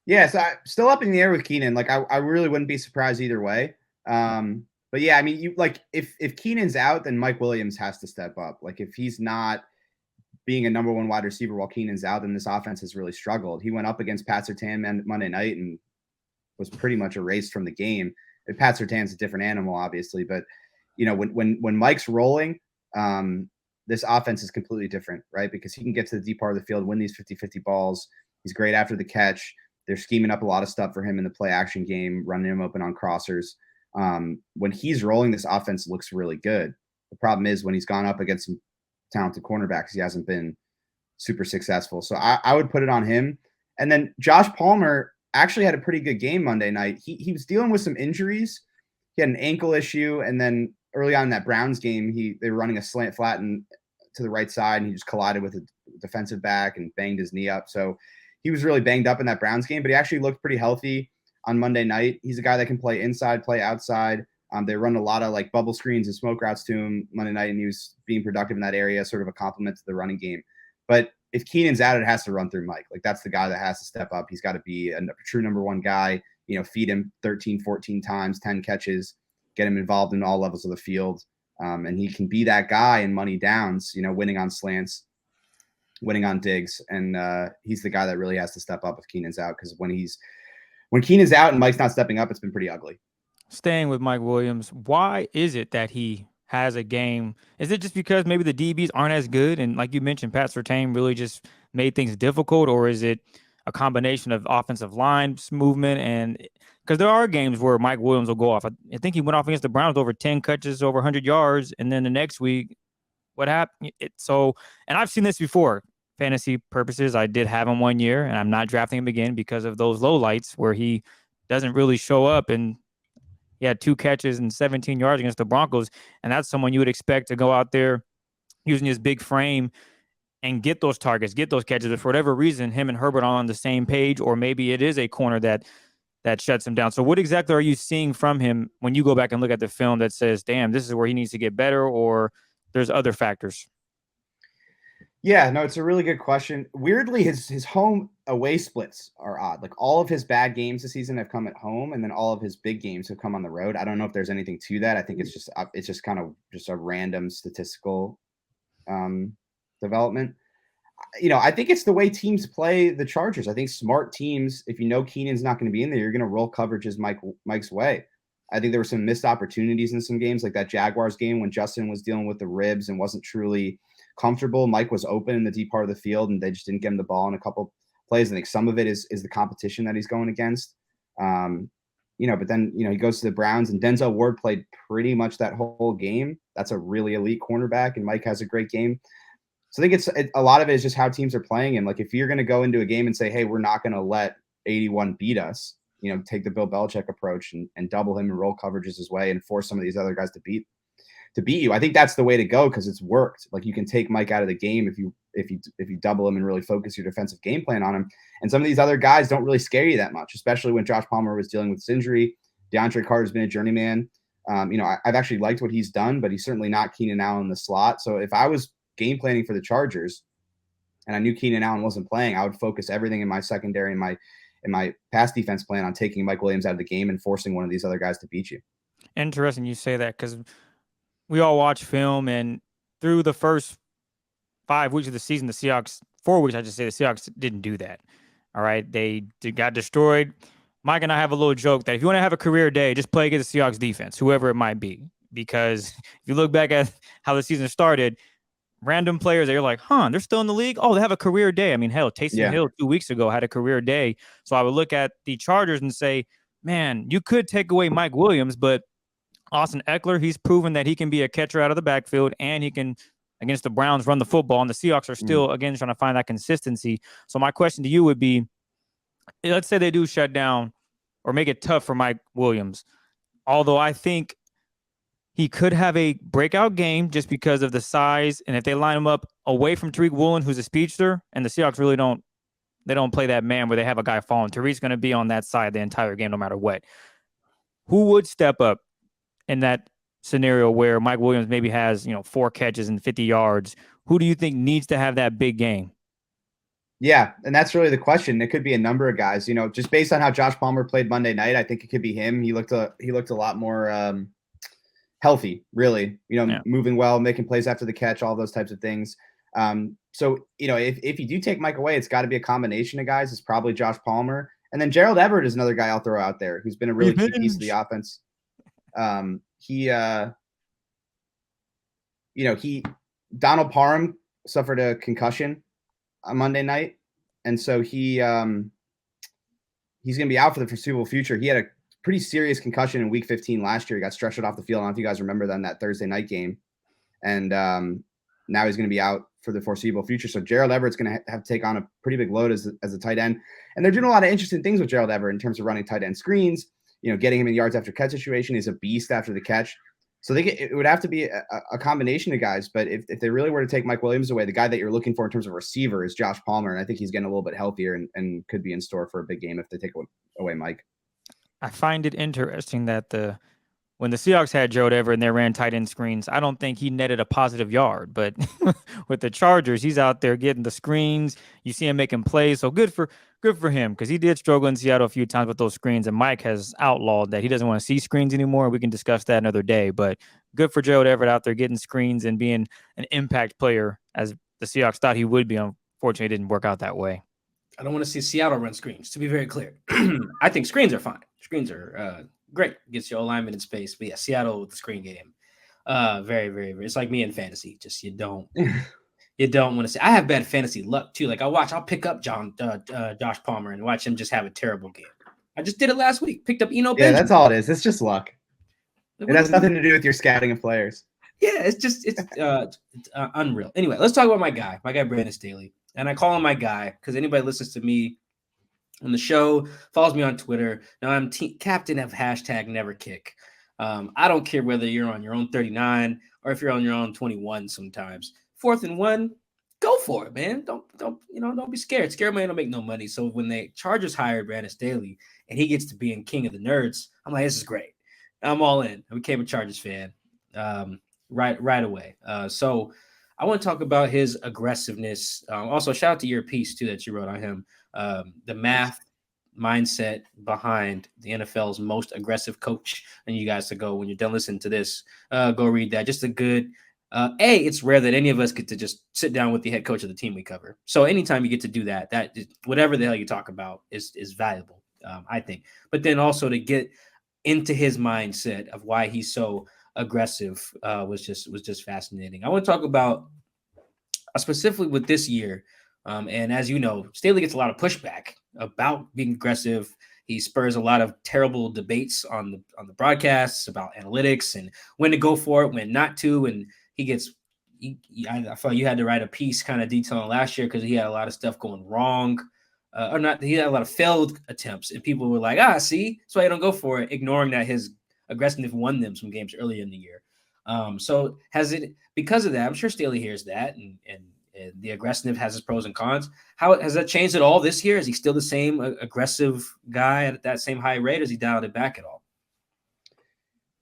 Speaker 5: Yeah, so still up in the air with Keenan. Like, I really wouldn't be surprised either way. But yeah, I mean, if Keenan's out, then Mike Williams has to step up. Like, if he's not being a number 1 wide receiver while Keenan's out, then this offense has really struggled. He went up against Pat Surtain Monday night and was pretty much erased from the game. And Pat Surtain's a different animal, obviously, but when Mike's rolling, this offense is completely different, right? Because he can get to the deep part of the field, win these 50-50 balls. He's great after the catch. They're scheming up a lot of stuff for him in the play action game, running him open on crossers. When he's rolling, this offense looks really good. The problem is when he's gone up against some talented cornerbacks, he hasn't been super successful. So I would put it on him. And then Josh Palmer actually had a pretty good game Monday night. He was dealing with some injuries. He had an ankle issue, and then early on in that Browns game, they were running a slant flat and to the right side, and he just collided with a defensive back and banged his knee up. So he was really banged up in that Browns game, but he actually looked pretty healthy on Monday night. He's a guy that can play inside, play outside. They run a lot of like bubble screens and smoke routes to him Monday night, and he was being productive in that area, sort of a compliment to the running game. But if Keenan's out, it has to run through Mike. Like, that's the guy that has to step up. He's got to be a true number one guy, feed him 13, 14 times, 10 catches, get him involved in all levels of the field. And he can be that guy in money downs, winning on slants, winning on digs. And he's the guy that really has to step up if Keenan's out, because when Keenan's out and Mike's not stepping up, it's been pretty ugly.
Speaker 4: Staying with Mike Williams, why is it that he has a game? Is it just because maybe the DBs aren't as good? And like you mentioned, Pat Surtain really just made things difficult, or is it a combination of offensive line movement? And because there are games where Mike Williams will go off. I think he went off against the Browns over 10 catches, over 100 yards. And then the next week, what happened? And I've seen this before. Fantasy purposes, I did have him 1 year, and I'm not drafting him again because of those lowlights where he doesn't really show up. And he had 2 catches and 17 yards against the Broncos. And that's someone you would expect to go out there using his big frame and get those targets, get those catches. But for whatever reason, him and Herbert are on the same page, or maybe it is a corner that shuts him down. So what exactly are you seeing from him when you go back and look at the film that says, damn, this is where he needs to get better, or there's other factors?
Speaker 5: Yeah, no, it's a really good question. Weirdly, his home away splits are odd. Like, all of his bad games this season have come at home, and then all of his big games have come on the road. I don't know if there's anything to that. I think it's just kind of just a random statistical development. I think it's the way teams play the Chargers. I think smart teams, if you know Keenan's not going to be in there, you're going to roll coverages Mike's way. I think there were some missed opportunities in some games, like that Jaguars game when Justin was dealing with the ribs and wasn't truly comfortable. Mike was open in the deep part of the field, and they just didn't get him the ball in a couple plays. I think some of it is the competition that he's going against. But then, he goes to the Browns, and Denzel Ward played pretty much that whole game. That's a really elite cornerback, and Mike has a great game. So I think a lot of it is just how teams are playing him. Like, if you're going to go into a game and say, hey, we're not going to let 81 beat us, take the Bill Belichick approach and double him and roll coverages his way and force some of these other guys to beat you. I think that's the way to go, because it's worked. Like, you can take Mike out of the game if you double him and really focus your defensive game plan on him. And some of these other guys don't really scare you that much, especially when Josh Palmer was dealing with his injury. DeAndre Carter's been a journeyman. I've actually liked what he's done, but he's certainly not Keenan Allen in the slot. So if I was game planning for the Chargers and I knew Keenan Allen wasn't playing, I would focus everything in my secondary and my pass defense plan on taking Mike Williams out of the game and forcing one of these other guys to beat you.
Speaker 4: Interesting you say that, because we all watch film, and through the first 5 weeks of the season, the Seahawks, 4 weeks, I just say, the Seahawks didn't do that. All right. They got destroyed. Mike and I have a little joke that if you want to have a career day, just play against the Seahawks defense, whoever it might be. Because if you look back at how the season started, random players that you're like, they're still in the league. Oh, they have a career day. I mean, hell, Taysom Hill 2 weeks ago had a career day. So I would look at the Chargers and say, man, you could take away Mike Williams, but Austin Eckler, he's proven that he can be a catcher out of the backfield, and he can, against the Browns, run the football. And the Seahawks are still, again, trying to find that consistency. So my question to you would be, let's say they do shut down or make it tough for Mike Williams. Although I think he could have a breakout game just because of the size. And if they line him up away from Tariq Woolen, who's a speedster, and the Seahawks really don't play that man where they have a guy falling. Tariq's going to be on that side the entire game, no matter what. Who would step up in that scenario where Mike Williams maybe has, 4 catches and 50 yards? Who do you think needs to have that big game?
Speaker 5: Yeah, and that's really the question. It could be a number of guys, just based on how Josh Palmer played Monday night. I think it could be him. He looked a lot more healthy, really, moving well, making plays after the catch, all those types of things. So, if you do take Mike away, it's got to be a combination of guys. It's probably Josh Palmer. And then Gerald Everett is another guy I'll throw out there who's been a really key piece of the offense. Donald Parham suffered a concussion on Monday night. And so he's going to be out for the foreseeable future. He had a pretty serious concussion in week 15 last year. He got stretchered off the field. I don't know if you guys remember that in that Thursday night game. And now he's going to be out for the foreseeable future. So Gerald Everett's going to have to take on a pretty big load as a tight end. And they're doing a lot of interesting things with Gerald Everett in terms of running tight end screens, getting him in yards after catch situation. He's a beast after the catch. So it would have to be a combination of guys. But if they really were to take Mike Williams away, the guy that you're looking for in terms of receiver is Josh Palmer. And I think he's getting a little bit healthier and could be in store for a big game if they take away Mike.
Speaker 4: I find it interesting that when the Seahawks had Gerald Everett and they ran tight end screens, I don't think he netted a positive yard. But with the Chargers, he's out there getting the screens. You see him making plays. So good for him, because he did struggle in Seattle a few times with those screens. And Mike has outlawed that. He doesn't want to see screens anymore. We can discuss that another day. But good for Gerald Everett out there getting screens and being an impact player, as the Seahawks thought he would be. Unfortunately, it didn't work out that way.
Speaker 3: I don't want to see Seattle run screens, to be very clear. I think screens are fine. Screens are great. Gets your alignment in space. But yeah, Seattle with the screen game. Very, very, very. It's like me in fantasy. Just you don't want to see. I have bad fantasy luck too. Like I'll pick up Josh Palmer and watch him just have a terrible game. I just did it last week. Picked up Eno Benjamin.
Speaker 5: Yeah, that's all it is. It's just luck. It has nothing to do with your scouting of players.
Speaker 3: Yeah, it's unreal. Anyway, let's talk about my guy Brandon Staley. And I call him my guy because anybody listens to me on the show, follows me on Twitter. Now I'm captain of #NeverKick. I don't care whether you're on your own 39 or if you're on your own 21 sometimes. 4th and 1, go for it, man. Don't be scared. Scared man don't make no money. So when the Chargers hired Brandon Staley and he gets to being king of the nerds, I'm like, this is great. I'm all in. I became a Chargers fan right away. So I want to talk about his aggressiveness. Also, shout out to your piece, too, that you wrote on him. The math mindset behind the NFL's most aggressive coach. And you guys to go, when you're done listening to this, go read that. Just a good it's rare that any of us get to just sit down with the head coach of the team we cover. So anytime you get to do that whatever the hell you talk about is valuable, I think. But then also to get into his mindset of why he's so aggressive was just fascinating. I want to talk about specifically with this year. And as you know, Staley gets a lot of pushback about being aggressive. He spurs a lot of terrible debates on the broadcasts about analytics and when to go for it, when not to. And I felt you had to write a piece kind of detailing last year because he had a lot of stuff going wrong. He had a lot of failed attempts, and people were like, see, that's why you don't go for it, ignoring that his aggressiveness won them some games earlier in the year. So has it, because of that, I'm sure Staley hears that, and the aggressiveness has its pros and cons. How has that changed at all this year? Is he still the same aggressive guy at that same high rate? Or has he dialed it back at all?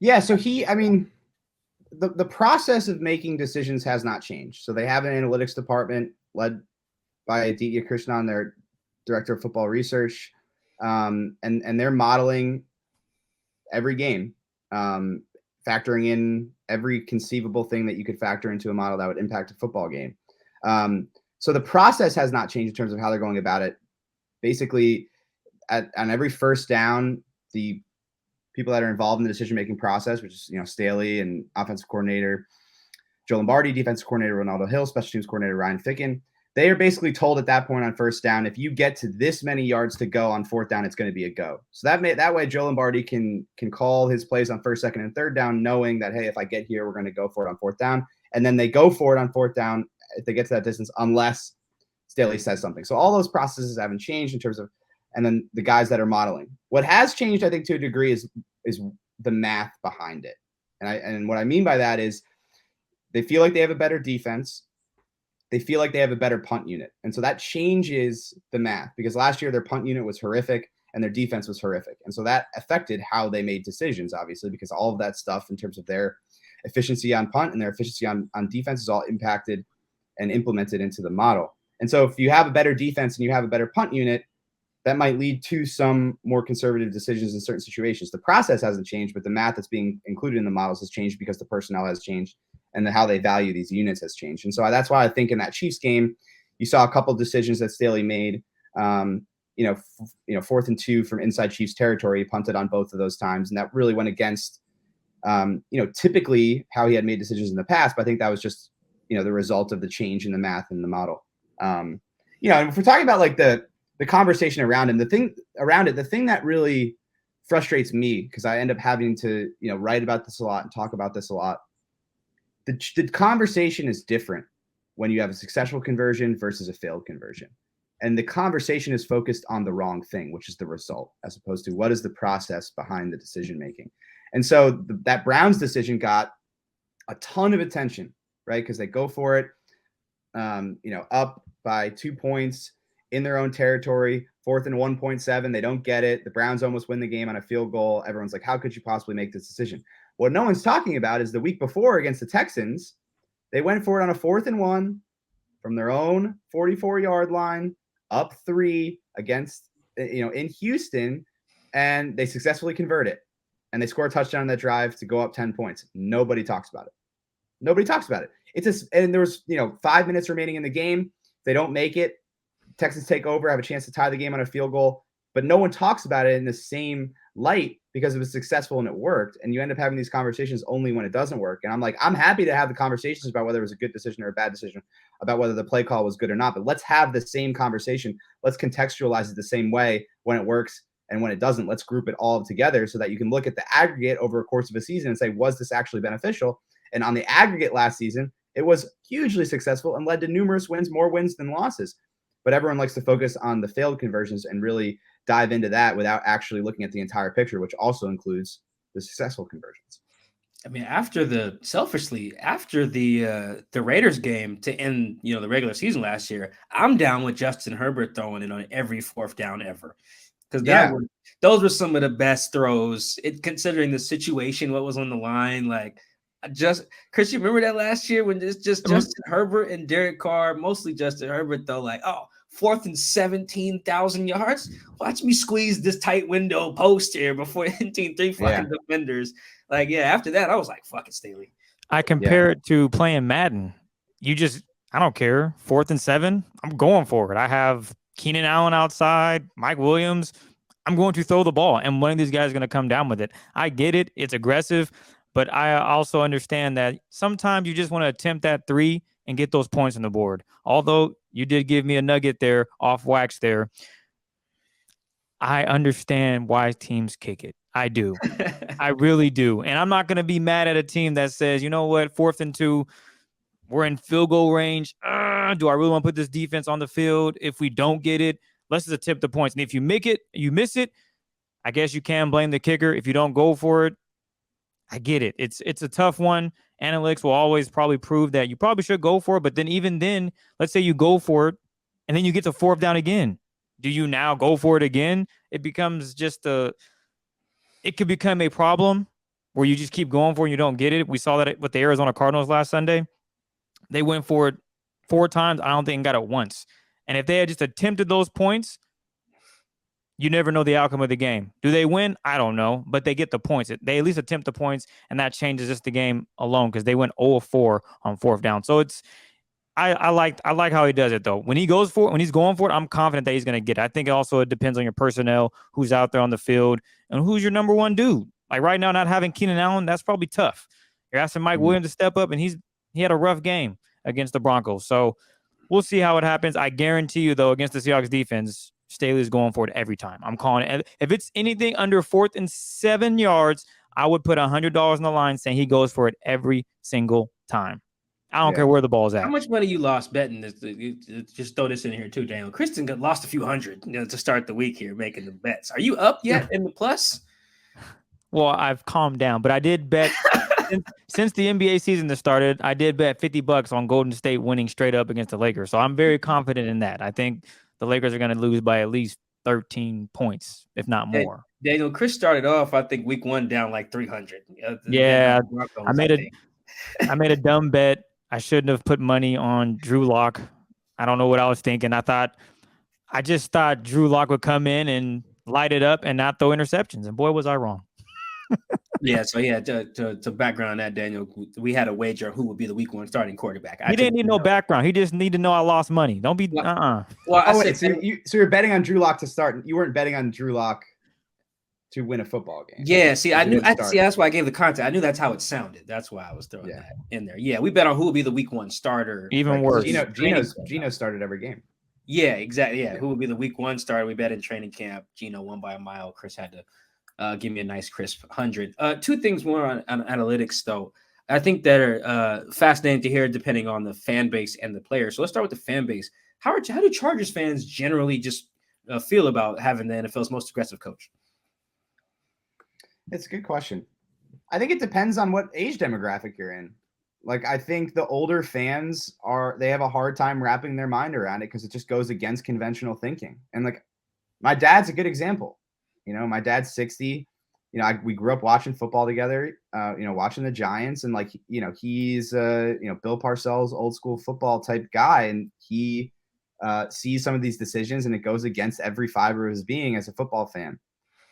Speaker 5: Yeah. So the process of making decisions has not changed. So they have an analytics department led by Aditya Krishnan, their director of football research. And they're modeling every game, factoring in every conceivable thing that you could factor into a model that would impact a football game. So the process has not changed in terms of how they're going about it. Basically, on every first down, the people that are involved in the decision-making process, which is, Staley and offensive coordinator Joe Lombardi, defensive coordinator Ronaldo Hill, special teams coordinator Ryan Ficken, they are basically told at that point on first down, if you get to this many yards to go on 4th down, it's going to be a go. So that way Joe Lombardi can call his plays on 1st, 2nd, and 3rd down, knowing that, hey, if I get here, we're going to go for it on 4th down. And then they go for it on 4th down if they get to that distance, unless Staley says something. So all those processes haven't changed in terms of, and then the guys that are modeling. What has changed, I think, to a degree is the math behind it. And what I mean by that is they feel like they have a better defense. They feel like they have a better punt unit. And so that changes the math, because last year their punt unit was horrific and their defense was horrific. And so that affected how they made decisions, obviously, because all of that stuff in terms of their efficiency on punt and their efficiency on defense is all impacted and implemented into the model. And so if you have a better defense and you have a better punt unit, that might lead to some more conservative decisions in certain situations. The process hasn't changed, but the math that's being included in the models has changed because the personnel has changed and how they value these units has changed. And so that's why I think in that Chiefs game, you saw a couple of decisions that Staley made. 4th and 2 from inside Chiefs territory, he punted on both of those times, and that really went against, typically how he had made decisions in the past. But I think that was just, the result of the change in the math and the model. And if we're talking about like the conversation around him, the thing that really frustrates me, because I end up having to, write about this a lot and talk about this a lot. The conversation is different when you have a successful conversion versus a failed conversion. And the conversation is focused on the wrong thing, which is the result, as opposed to what is the process behind the decision making. And so that Browns decision got a ton of attention, right? Because they go for it, up by 2 points in their own territory, 4th and 1.7. They don't get it. The Browns almost win the game on a field goal. Everyone's like, how could you possibly make this decision? What no one's talking about is the week before against the Texans, they went for it on a 4th and 1 from their own 44-yard line, up 3 against, in Houston, and they successfully convert it. And they score a touchdown on that drive to go up 10 points. Nobody talks about it. And there was, 5 minutes remaining in the game. They don't make it. Texans take over, have a chance to tie the game on a field goal, but no one talks about it in the same light because it was successful and it worked. And you end up having these conversations only when it doesn't work. And I'm like, I'm happy to have the conversations about whether it was a good decision or a bad decision, about whether the play call was good or not, but let's have the same conversation. Let's contextualize it the same way when it works and when it doesn't. Let's group it all together so that you can look at the aggregate over a course of a season and say, was this actually beneficial? And on the aggregate last season, it was hugely successful and led to numerous wins, more wins than losses. But everyone likes to focus on the failed conversions and really dive into that without actually looking at the entire picture, which also includes the successful conversions.
Speaker 3: I mean, after the Raiders game to end, the regular season last year, I'm down with Justin Herbert throwing it on every 4th down ever. Because those were some of the best throws, considering the situation, what was on the line. Like, Chris, you remember that last year when it's just Justin Herbert and Derek Carr, mostly Justin Herbert, though, like, 4th and 17,000 yards. Watch me squeeze this tight window post here before hitting 3 fucking defenders. Like, after that, I was like, fuck it, Staley.
Speaker 4: I compare it to playing Madden. I don't care. 4th and 7, I'm going for it. I have Keenan Allen outside, Mike Williams. I'm going to throw the ball, and one of these guys is going to come down with it. I get it. It's aggressive, but I also understand that sometimes you just want to attempt that 3 and get those points on the board. Although you did give me a nugget there, off wax there. I understand why teams kick it. I do. I really do. And I'm not going to be mad at a team that says, you know what, 4th and 2, we're in field goal range. Do I really want to put this defense on the field? If we don't get it, let's just attempt the points. And if you make it, you miss it, I guess you can blame the kicker. If you don't go for it, I get it. It's a tough one. Analytics will always probably prove that you probably should go for it. But then even then, let's say you go for it and then you get to 4th down again. Do you now go for it again? It becomes it could become a problem where you just keep going for it and you don't get it. We saw that with the Arizona Cardinals last Sunday. They went for it 4 times. I don't think got it once. And if they had just attempted those points, you never know the outcome of the game. Do they win? I don't know, but they get the points. They at least attempt the points, and that changes just the game alone because they went 0-4 on 4th down. So I like how he does it though. When he's going for it, I'm confident that he's going to get it. I think also it depends on your personnel, who's out there on the field, and who's your number one dude. Like right now, not having Keenan Allen, that's probably tough. You're asking Mike Williams to step up, and he had a rough game against the Broncos. So we'll see how it happens. I guarantee you though, against the Seahawks defense, Staley's going for it every time. I'm calling it. If it's anything under 4th and 7 yards, I would put $100 on the line saying he goes for it every single time. I don't care where the ball's at.
Speaker 3: How much money you lost betting this? Just throw this in here too, Daniel. Kristen lost a few hundred to start the week here making the bets. Are you up yet in the plus?
Speaker 4: Well, I've calmed down, but I did bet since the NBA season has started. I did bet $50 on Golden State winning straight up against the Lakers. So I'm very confident in that. I think the Lakers are going to lose by at least 13 points, if not more.
Speaker 3: Daniel, Chris started off, I think, week 1 down like 300.
Speaker 4: I made a dumb bet. I shouldn't have put money on Drew Lock. I don't know what I was thinking. I just thought Drew Lock would come in and light it up and not throw interceptions. And boy, was I wrong.
Speaker 3: To background on that, Daniel, we had a wager who would be the week 1 starting quarterback.
Speaker 4: He didn't need no background. He just needed to know I lost money. Don't be
Speaker 3: Well,
Speaker 5: so you're betting on Drew Lock to start. You weren't betting on Drew Lock to win a football game.
Speaker 3: Yeah, that's why I gave the content. I knew that's how it sounded. That's why I was throwing that in there. Yeah, we bet on who would be the week 1 starter.
Speaker 4: Even worse.
Speaker 5: Gino started every game.
Speaker 3: Yeah, exactly. Yeah, who would be the week 1 starter? We bet in training camp. Gino won by a mile. Chris had to give me a nice crisp 100. 2 things more on analytics though. I think that are fascinating to hear depending on the fan base and the player. So let's start with the fan base. How do Chargers fans generally just feel about having the NFL's most aggressive coach?
Speaker 5: It's a good question. I think it depends on what age demographic you're in. Like, I think the older fans they have a hard time wrapping their mind around it because it just goes against conventional thinking. And like, my dad's a good example. My dad's 60. We grew up watching football together, watching the Giants, and like, he's Bill Parcells, old school football type guy. And he sees some of these decisions and it goes against every fiber of his being as a football fan.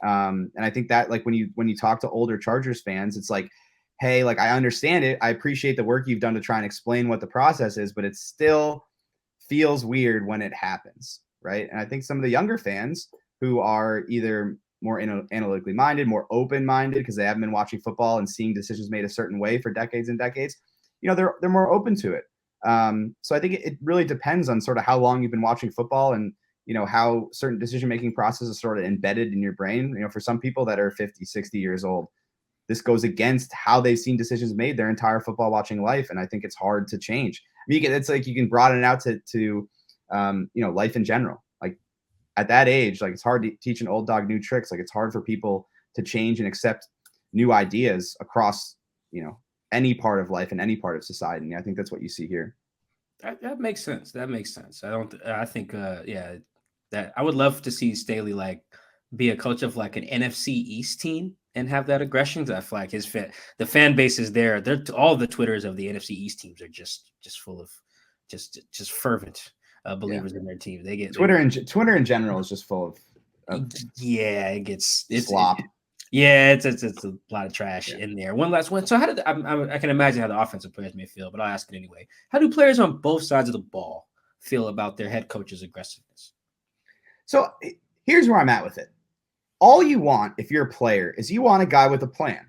Speaker 5: And I think that like when you talk to older Chargers fans, it's like, hey, like, I understand it. I appreciate the work you've done to try and explain what the process is, but it still feels weird when it happens. Right. And I think some of the younger fans who are either more analytically minded, more open-minded, because they haven't been watching football and seeing decisions made a certain way for decades and decades, they're more open to it. So I think it really depends on sort of how long you've been watching football and, how certain decision-making processes are sort of embedded in your brain. For some people that are 50, 60 years old, this goes against how they've seen decisions made their entire football watching life. And I think it's hard to change. I mean, it's like you can broaden it out to life in general. Like at that age, like it's hard to teach an old dog new tricks. Like it's hard for people to change and accept new ideas across, any part of life and any part of society. And I think that's what you see here.
Speaker 3: That makes sense. I think that I would love to see Staley like be a coach of like an NFC East team and have that aggression. I feel like the fan base is there. All the Twitters of the NFC East teams are just full of just fervent believers in their team. They get
Speaker 5: Twitter in general is just full of
Speaker 3: it's
Speaker 5: slop.
Speaker 3: It's a lot of trash in there. One last one. So how did I can imagine how the offensive players may feel, but I'll ask it anyway. How do players on both sides of the ball feel about their head coach's aggressiveness?
Speaker 5: So here's where I'm at with it. All you want, if you're a player, is you want a guy with a plan.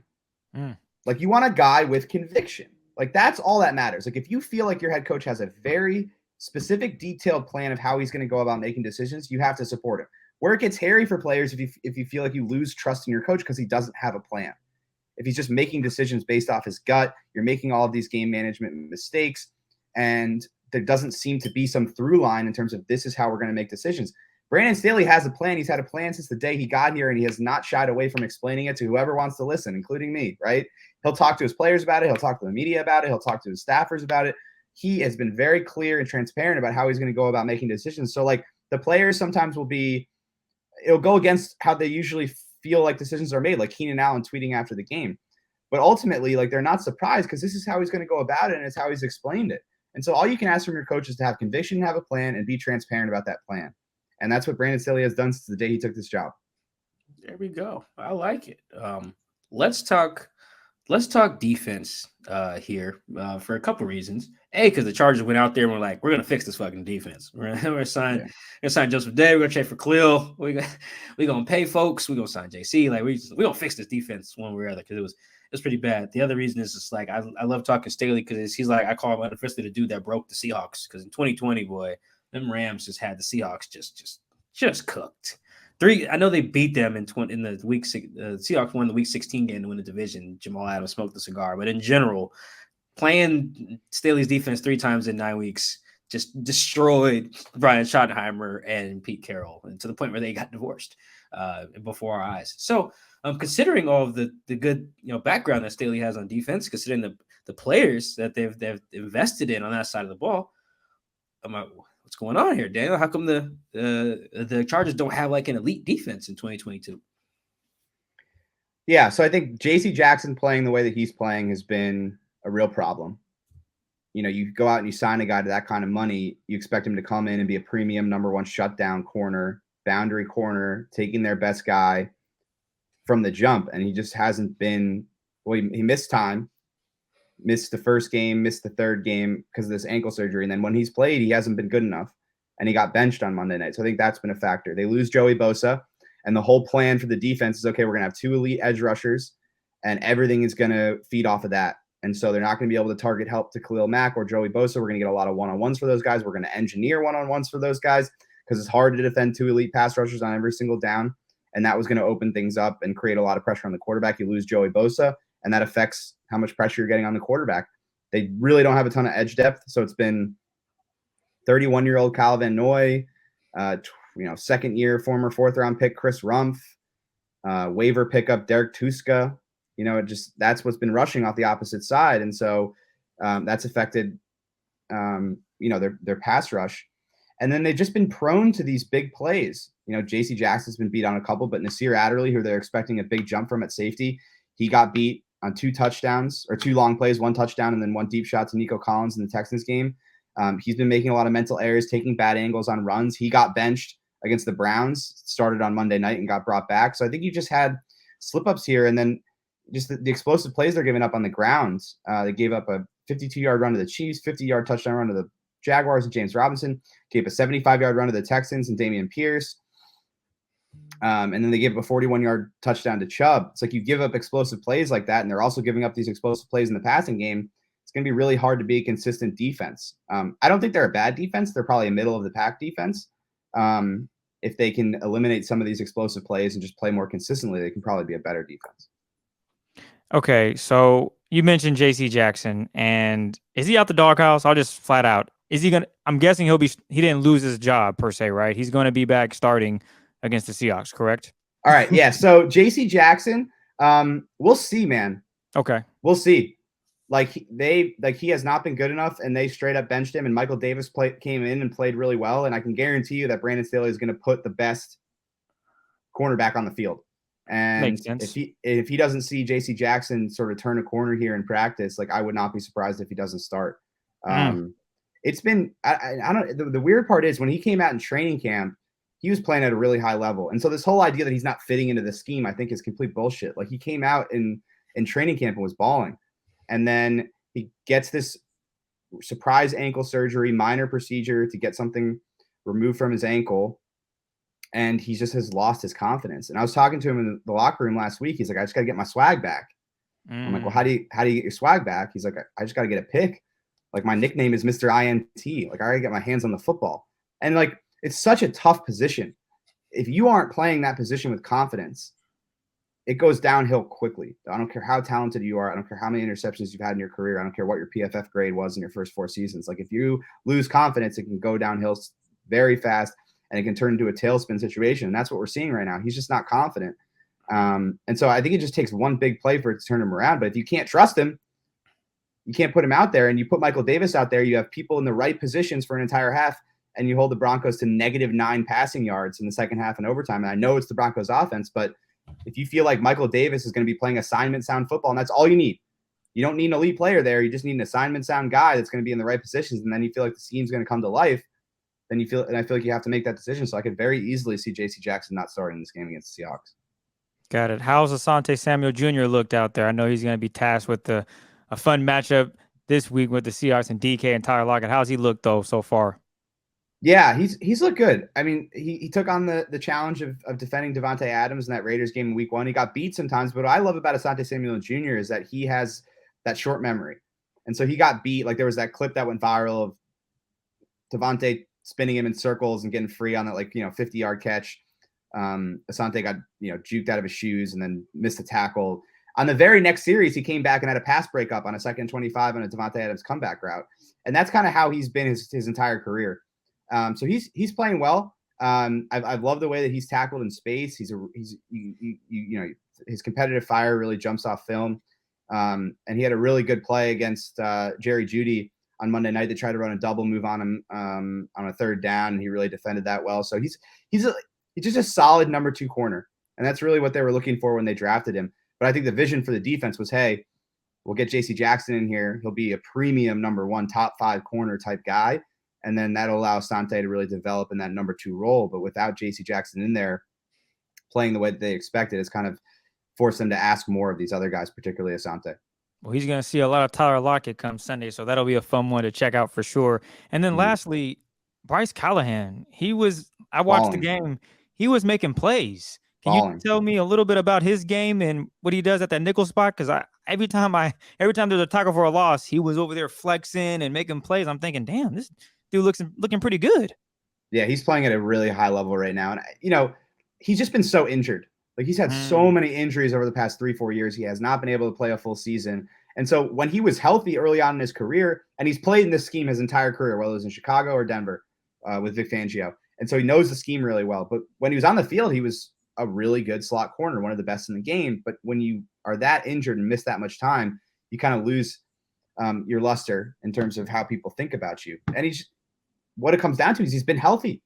Speaker 5: Like you want a guy with conviction. Like that's all that matters. Like if you feel like your head coach has a very specific, detailed plan of how he's going to go about making decisions, you have to support him. Where it gets hairy for players if you feel like you lose trust in your coach because he doesn't have a plan. If he's just making decisions based off his gut, you're making all of these game management mistakes, and there doesn't seem to be some through line in terms of this is how we're going to make decisions. Brandon Staley has a plan. He's had a plan since the day he got here, and he has not shied away from explaining it to whoever wants to listen, including me, right? He'll talk to his players about it. He'll talk to the media about it. He'll talk to his staffers about it. He has been very clear and transparent about how he's going to go about making decisions. So, like, the players sometimes it'll go against how they usually feel like decisions are made, like Keenan Allen tweeting after the game. But ultimately, like, they're not surprised because this is how he's going to go about it, and it's how he's explained it. And so all you can ask from your coach is to have conviction, have a plan, and be transparent about that plan. And that's what Brandon Staley has done since the day he took this job.
Speaker 3: There we go. I like it. Let's talk defense here for a couple reasons. A, because the Chargers went out there and were like, we're going to fix this fucking defense. We're going to sign Joseph Day. We're going to trade for Khalil. We're going to pay folks. We're going to sign JC. Like, we're going to fix this defense one way or other because it was pretty bad. The other reason is just like I love talking to Staley because he's like, I call him unofficially the dude that broke the Seahawks because in 2020, boy, them Rams just had the Seahawks just cooked. I know they beat them in the week 6. Seahawks won the week 16 game to win the division. Jamal Adams smoked the cigar, but in general, playing Staley's defense 3 times in 9 weeks just destroyed Brian Schottenheimer and Pete Carroll, and to the point where they got divorced before our eyes. So, considering all of the good background that Staley has on defense, considering the players that they've invested in on that side of the ball, what's going on here, Daniel? How come the Chargers don't have like an elite defense in 2022?
Speaker 5: Yeah, so I think J.C. Jackson playing the way that he's playing has been a real problem. You go out and you sign a guy to that kind of money, you expect him to come in and be a premium number 1 shutdown corner, boundary corner, taking their best guy from the jump, and he just hasn't been. Well, he missed time. Missed the first game, missed the third game because of this ankle surgery. And then when he's played, he hasn't been good enough. And he got benched on Monday night. So I think that's been a factor. They lose Joey Bosa. And the whole plan for the defense is, okay, we're going to have 2 elite edge rushers. And everything is going to feed off of that. And so they're not going to be able to target help to Khalil Mack or Joey Bosa. We're going to get a lot of one-on-ones for those guys. We're going to engineer one-on-ones for those guys because it's hard to defend 2 elite pass rushers on every single down. And that was going to open things up and create a lot of pressure on the quarterback. You lose Joey Bosa. and that affects how much pressure you're getting on the quarterback. They really don't have a ton of edge depth, so it's been 31-year-old Kyle Van Noy, second-year former fourth-round pick Chris Rumph, waiver pickup Derek Tuska. That's what's been rushing off the opposite side, and so that's affected their pass rush. And then they've just been prone to these big plays. J.C. Jackson's been beat on a couple, but Nasir Adderley, who they're expecting a big jump from at safety, he got beat on 2 touchdowns, or 2 long plays, 1 touchdown, and then 1 deep shot to Nico Collins in the Texans game. He's been making a lot of mental errors, taking bad angles on runs. He got benched against the Browns, started on Monday night and got brought back. So I think you just had slip-ups here, and then just the explosive plays they're giving up on the ground. They gave up a 52-yard run to the Chiefs, 50-yard touchdown run to the Jaguars and James Robinson, gave a 75-yard run to the Texans and Dameon Pierce. And then they gave up a 41-yard touchdown to Chubb. It's like you give up explosive plays like that, and they're also giving up these explosive plays in the passing game. It's going to be really hard to be a consistent defense. I don't think they're a bad defense. They're probably a middle-of-the-pack defense. If they can eliminate some of these explosive plays and just play more consistently, they can probably be a better defense.
Speaker 4: Okay, so you mentioned J.C. Jackson, and is he out the doghouse? I'll just flat out. Is he gonna? I'm guessing he didn't lose his job per se, right? He's going to be back starting against the Seahawks, correct?
Speaker 5: All right, yeah. So J.C. Jackson, we'll see, man.
Speaker 4: Okay,
Speaker 5: we'll see. He has not been good enough, and they straight up benched him. And Michael Davis came in and played really well. And I can guarantee you that Brandon Staley is going to put the best cornerback on the field. And
Speaker 4: makes sense.
Speaker 5: if he doesn't see J.C. Jackson sort of turn a corner here in practice, I would not be surprised if he doesn't start. It's been I don't. The weird part is when he came out in training camp, he was playing at a really high level. And so this whole idea that he's not fitting into the scheme, I think, is complete bullshit. He came out in training camp and was balling. And then he gets this surprise ankle surgery, minor procedure to get something removed from his ankle. And he just has lost his confidence. And I was talking to him in the locker room last week. He's like, I just got to get my swag back. I'm like, well, how do you get your swag back? He's like, I just got to get a pick. My nickname is Mr. INT. I got to get my hands on the football. And it's such a tough position. If you aren't playing that position with confidence, it goes downhill quickly. I don't care how talented you are. I don't care how many interceptions you've had in your career. I don't care what your PFF grade was in your first 4 seasons. If you lose confidence, it can go downhill very fast, and it can turn into a tailspin situation. And that's what we're seeing right now. He's just not confident. And so I think it just takes one big play for it to turn him around. But if you can't trust him, you can't put him out there, and you put Michael Davis out there, you have people in the right positions for an entire half, and you hold the Broncos to -9 passing yards in the second half and overtime. And I know it's the Broncos offense, but if you feel like Michael Davis is going to be playing assignment sound football, and that's all you need. You don't need an elite player there. You just need an assignment sound guy that's going to be in the right positions. And then you feel like the scheme's going to come to life. Then I feel like you have to make that decision. So I could very easily see J.C. Jackson not starting this game against the Seahawks.
Speaker 4: Got it. How's Asante Samuel Jr. looked out there? I know he's going to be tasked with a fun matchup this week with the Seahawks and DK and Tyler Lockett. How's he looked though so far?
Speaker 5: Yeah, he's looked good. I mean, he took on the challenge of defending Devontae Adams in that Raiders game in week 1. He got beat sometimes, but what I love about Asante Samuel Jr. is that he has that short memory. And so he got beat. There was that clip that went viral of Devontae spinning him in circles and getting free on that 50-yard catch. Asante got juked out of his shoes and then missed a tackle. On the very next series, he came back and had a pass breakup on a 2nd and 25 on a Devontae Adams comeback route. And that's kind of how he's been his entire career. So he's playing well. I've loved the way that he's tackled in space. His competitive fire really jumps off film. And he had a really good play against Jerry Jeudy on Monday night. They tried to run a double move on him on a 3rd down, and he really defended that well. So he's just a solid number 2 corner, and that's really what they were looking for when they drafted him. But I think the vision for the defense was, hey, we'll get J.C. Jackson in here. He'll be a premium number 1, top 5 corner type guy. And then that'll allow Asante to really develop in that number 2 role. But without J.C. Jackson in there playing the way that they expected, it's kind of forced them to ask more of these other guys, particularly Asante.
Speaker 4: Well, he's going to see a lot of Tyler Lockett come Sunday, so that'll be a fun one to check out for sure. And then lastly, Bryce Callahan. I watched the game. He was making plays. Can you tell me a little bit about his game and what he does at that nickel spot? Because every time there's a tackle for a loss, he was over there flexing and making plays. I'm thinking, damn, this dude looking pretty good.
Speaker 5: Yeah, he's playing at a really high level right now. And, he's just been so injured. Like he's had so many injuries over the past 3-4 years. He has not been able to play a full season. And so when he was healthy early on in his career, and he's played in this scheme his entire career, whether it was in Chicago or Denver with Vic Fangio. And so he knows the scheme really well. But when he was on the field, he was a really good slot corner, one of the best in the game. But when you are that injured and miss that much time, you kind of lose your luster in terms of how people think about you. And what it comes down to is he's been healthy.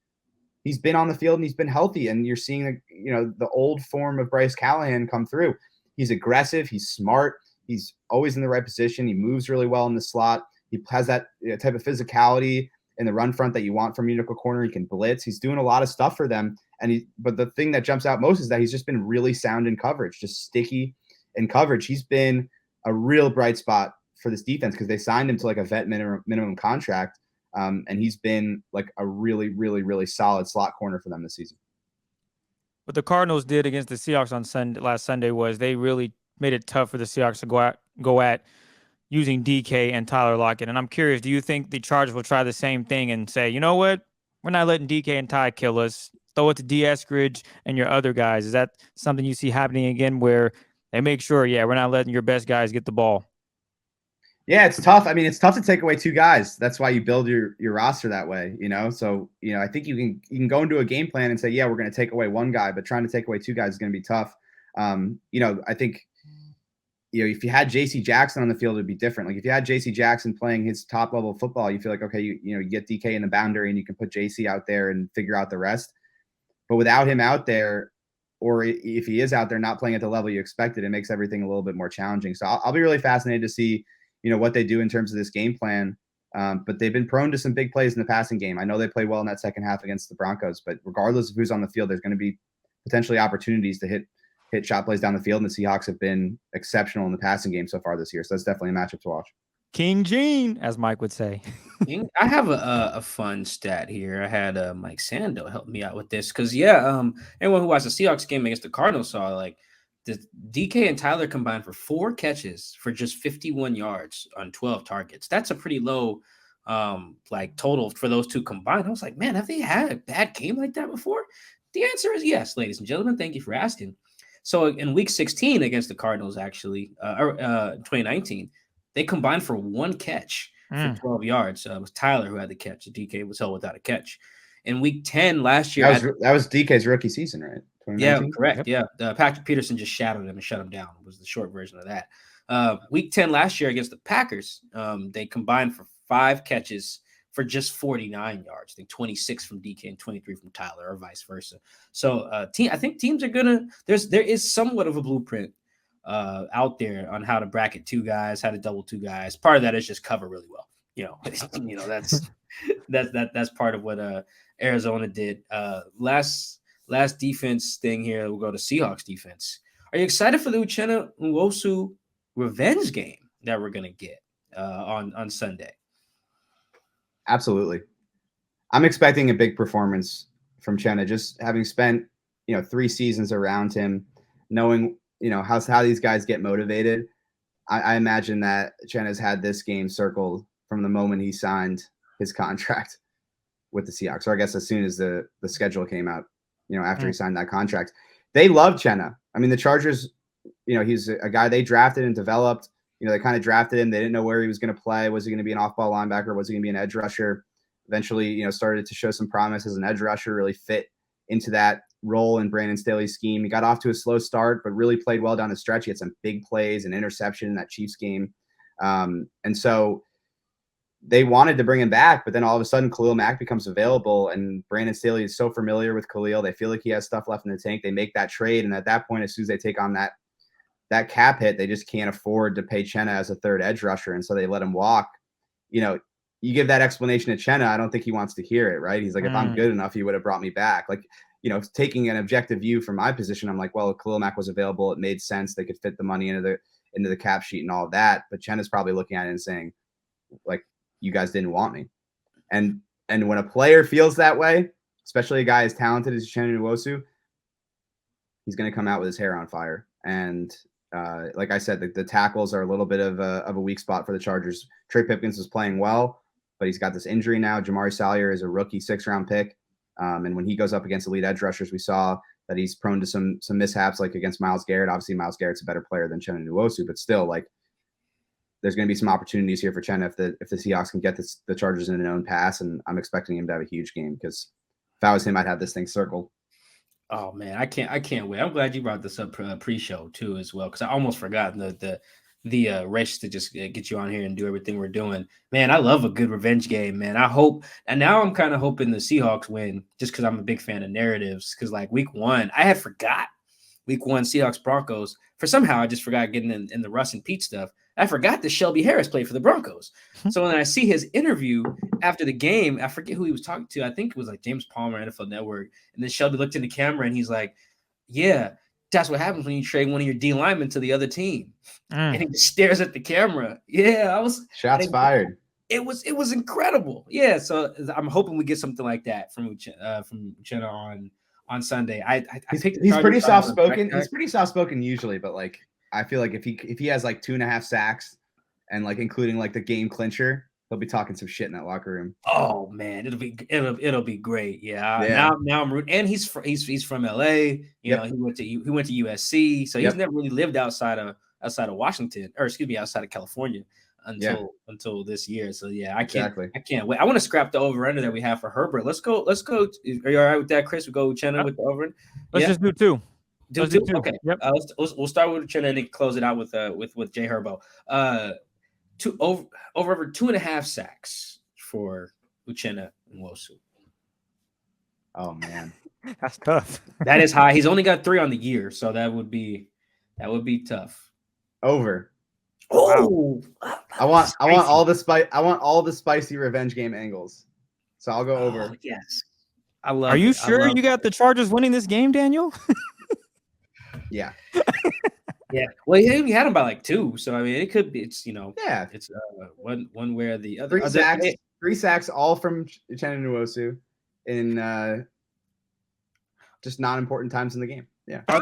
Speaker 5: He's been on the field and he's been healthy. And you're seeing, the old form of Bryce Callahan come through. He's aggressive. He's smart. He's always in the right position. He moves really well in the slot. He has that type of physicality in the run front that you want from a nickel corner. He can blitz. He's doing a lot of stuff for them. But the thing that jumps out most is that he's just been really sound in coverage, just sticky in coverage. He's been a real bright spot for this defense because they signed him to like a vet minimum contract. And he's been like a really, really, really solid slot corner for them this season.
Speaker 4: What the Cardinals did against the Seahawks on last Sunday was they really made it tough for the Seahawks to go at using DK and Tyler Lockett. And I'm curious, do you think the Chargers will try the same thing and say, you know what, we're not letting DK and Ty kill us, throw it to D. Eskridge and your other guys? Is that something you see happening again where they make sure, we're not letting your best guys get the ball?
Speaker 5: Yeah, it's tough. I mean, it's tough to take away two guys. That's why you build your roster that way, So, I think you can go into a game plan and say, we're going to take away one guy, but trying to take away two guys is going to be tough. I think, if you had J.C. Jackson on the field, it'd be different. Like if you had J.C. Jackson playing his top level of football, you feel like, okay, you get DK in the boundary and you can put J.C. out there and figure out the rest. But without him out there, or if he is out there not playing at the level you expected, it makes everything a little bit more challenging. So I'll be really fascinated to see, what they do in terms of this game plan. But they've been prone to some big plays in the passing game. I know they played well in that second half against the Broncos, but regardless of who's on the field, there's going to be potentially opportunities to hit shot plays down the field, and the Seahawks have been exceptional in the passing game so far this year. So that's definitely a matchup to watch.
Speaker 4: King Gene, as Mike would say.
Speaker 3: I have a fun stat here. I had Mike Sando help me out with this because anyone who watched the Seahawks game against the Cardinals saw like the DK and Tyler combined for 4 catches for just 51 yards on 12 targets. That's a pretty low total for those two combined. I was like, man, have they had a bad game like that before? The answer is yes, ladies and gentlemen. Thank you for asking. So in week 16 against the Cardinals, actually, 2019, they combined for 1 catch for 12 yards. It was Tyler who had the catch. The DK was held without a catch. In week 10 last year.
Speaker 5: That was DK's rookie season, right?
Speaker 3: Yeah, correct. Yep. Yeah. Patrick Peterson just shadowed him and shut him down was the short version of that. Week 10 last year against the Packers, they combined for 5 catches for just 49 yards. I think 26 from DK and 23 from Tyler, or vice versa. So I think teams are gonna. There is somewhat of a blueprint out there on how to bracket 2 guys, how to double 2 guys. Part of that is just cover really well. That's part of what Arizona did. Last defense thing here. We'll go to Seahawks defense. Are you excited for the Uchenna Nwosu revenge game that we're gonna get on Sunday?
Speaker 5: Absolutely. I'm expecting a big performance from Chenna, just having spent, 3 seasons around him, knowing, how these guys get motivated. I imagine that Chenna's had this game circled from the moment he signed his contract with the Seahawks. Or I guess as soon as the schedule came out, after he signed that contract. They love Chenna. I mean, the Chargers, he's a guy they drafted and developed. They kind of drafted him. They didn't know where he was going to play. Was he going to be an off-ball linebacker? Was he going to be an edge rusher? Eventually, started to show some promise as an edge rusher, really fit into that role in Brandon Staley's scheme. He got off to a slow start, but really played well down the stretch. He had some big plays and interception in that Chiefs game. And so they wanted to bring him back, but then all of a sudden Khalil Mack becomes available, and Brandon Staley is so familiar with Khalil. They feel like he has stuff left in the tank. They make that trade, and at that point, as soon as they take on that cap hit, they just can't afford to pay Chenna as a third edge rusher, and so they let him walk. You give that explanation to Chenna, I don't think he wants to hear it, right? He's like, if I'm good enough, he would have brought me back. Like, taking an objective view from my position, I'm like, well, if Khalil Mack was available, it made sense. They could fit the money into the cap sheet and all of that. But Chenna's probably looking at it and saying, like, you guys didn't want me. And when a player feels that way, especially a guy as talented as Uchenna Nwosu, he's going to come out with his hair on fire. And like I said, the tackles are a little bit of a weak spot for the Chargers. Trey Pipkins was playing well, but he's got this injury now. Jamari Salyer is a rookie 6th-round pick. And when he goes up against elite edge rushers, we saw that he's prone to some mishaps, like against Myles Garrett. Obviously, Myles Garrett's a better player than Uchenna Nwosu, but still, like, there's going to be some opportunities here for Uchenna if the Seahawks can get the Chargers in an own pass, and I'm expecting him to have a huge game because if I was him, I'd have this thing circled.
Speaker 3: Oh man, I can't wait. I'm glad you brought this up pre-show too as well, because I almost forgot the race to just get you on here and do everything we're doing. Man, I love a good revenge game, man. I hope, and now I'm kind of hoping the Seahawks win just because I'm a big fan of narratives. Because like week 1, I had forgot week 1 Seahawks Broncos. For somehow I just forgot getting in the Russ and Pete stuff. I forgot that Shelby Harris played for the Broncos. So when I see his interview after the game, I forget who he was talking to. I think it was like James Palmer, NFL Network. And then Shelby looked in the camera and he's like, yeah, that's what happens when you trade one of your D linemen to the other team. And he just stares at the camera. Yeah,
Speaker 5: Shots fired.
Speaker 3: It was incredible. Yeah, so I'm hoping we get something like that from Uchenna on Sunday.
Speaker 5: He's pretty soft spoken. He's pretty soft spoken usually, but like I feel like if he has like 2.5 sacks and like including like the game clincher, he'll be talking some shit in that locker room.
Speaker 3: Oh man, it'll be great. Yeah. Now I'm rooting, and he's from LA. You know, he went to USC, so he's never really lived outside of Washington, or excuse me, outside of California until this year. So yeah, I can't wait. I want to scrap the over under that we have for Herbert. Let's go. Are you all right with that, Chris? We go Uchenna with the over.
Speaker 4: Let's just do 2.
Speaker 3: Do 2. Okay. Yep. We'll start with Uchenna and then close it out with Jay Herbo. Over 2.5 sacks for Uchenna Nwosu.
Speaker 5: Oh man,
Speaker 4: that's tough.
Speaker 3: That is high. He's only got 3 on the year, so that would be tough.
Speaker 5: Over.
Speaker 3: Oh, wow.
Speaker 5: I want all the spice. I want all the spicy revenge game angles. So I'll go over.
Speaker 3: Yes, I love.
Speaker 4: Are you sure you got the Chargers winning this game, Daniel?
Speaker 5: Yeah.
Speaker 3: Yeah. Well, he had him by like 2, so I mean, it could be. It's it's one way or the other.
Speaker 5: 3 sacks, all from Uchenna Nwosu in just non-important times in the game. Yeah.
Speaker 3: Are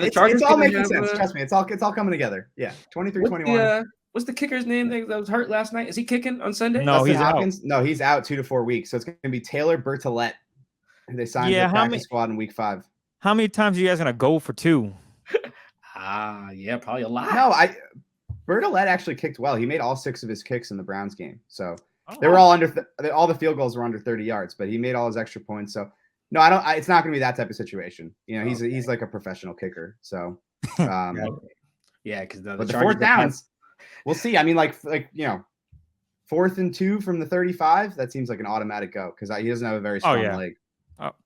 Speaker 3: the Chargers?
Speaker 5: It's all making sense. Trust me, it's all coming together. Yeah. 23-21.
Speaker 3: What's the kicker's name that was hurt last night? Is he kicking on Sunday?
Speaker 4: No, he's
Speaker 5: Hopkins. Out. No, he's out 2 to 4 weeks. So it's going to be Taylor Bertolette, who they signed to the practice squad in week 5.
Speaker 4: How many times are you guys going to go for 2?
Speaker 3: Yeah, probably a lot.
Speaker 5: No, Bertolette actually kicked well. He made all 6 of his kicks in the Browns game. So they were all all the field goals were under 30 yards, but he made all his extra points. So no, it's not going to be that type of situation. You know, he's like a professional kicker. So
Speaker 3: yeah, because the
Speaker 5: 4th downs, we'll see. I mean, like 4th and 2 from the 35. That seems like an automatic go because he doesn't have a very strong leg.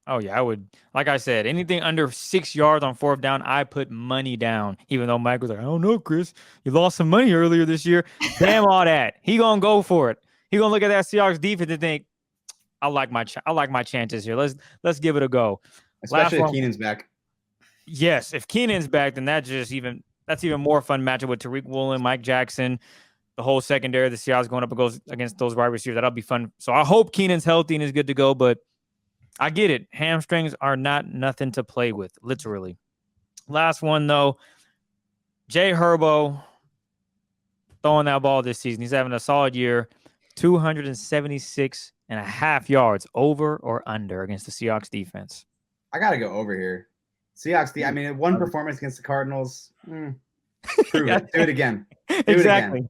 Speaker 4: Oh yeah, I would. Like I said, anything under 6 yards on 4th down, I put money down. Even though Mike was like, I don't know, Chris, you lost some money earlier this year. Damn all that. He gonna go for it. He gonna look at that Seahawks defense and think, I like my chances here. Let's give it a go.
Speaker 5: Especially if Keenan's back.
Speaker 4: Yes, if Keenan's back, then that's even more fun matchup with Tariq Woolen, Mike Jackson, the whole secondary. The Seahawks going up against those wide receivers. That'll be fun. So I hope Keenan's healthy and is good to go, but I get it. Hamstrings are nothing to play with, literally. Last one, though. Jay Herbo throwing that ball this season. He's having a solid year. 276.5 yards, over or under, against the Seahawks defense.
Speaker 5: I got to go over here. Seahawks, I mean, one performance against the Cardinals. Prove it. Do it again.
Speaker 4: Exactly.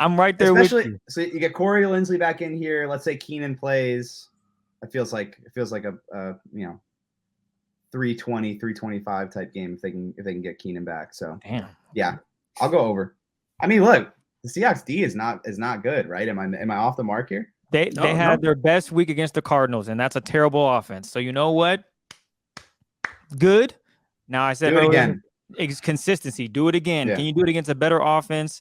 Speaker 4: I'm right there with you.
Speaker 5: So you get Corey Linsley back in here. Let's say Keenan plays. It feels like a 320, 325 type game if they can get Keenan back. So yeah, I'll go over. I mean, look, the Seahawks D is not good, right? Am I off the mark here?
Speaker 4: They had their best week against the Cardinals, and that's a terrible offense. So you know what? Good. Now I said
Speaker 5: do it again.
Speaker 4: It's consistency. Do it again.
Speaker 5: Yeah.
Speaker 4: Can you do it against a better offense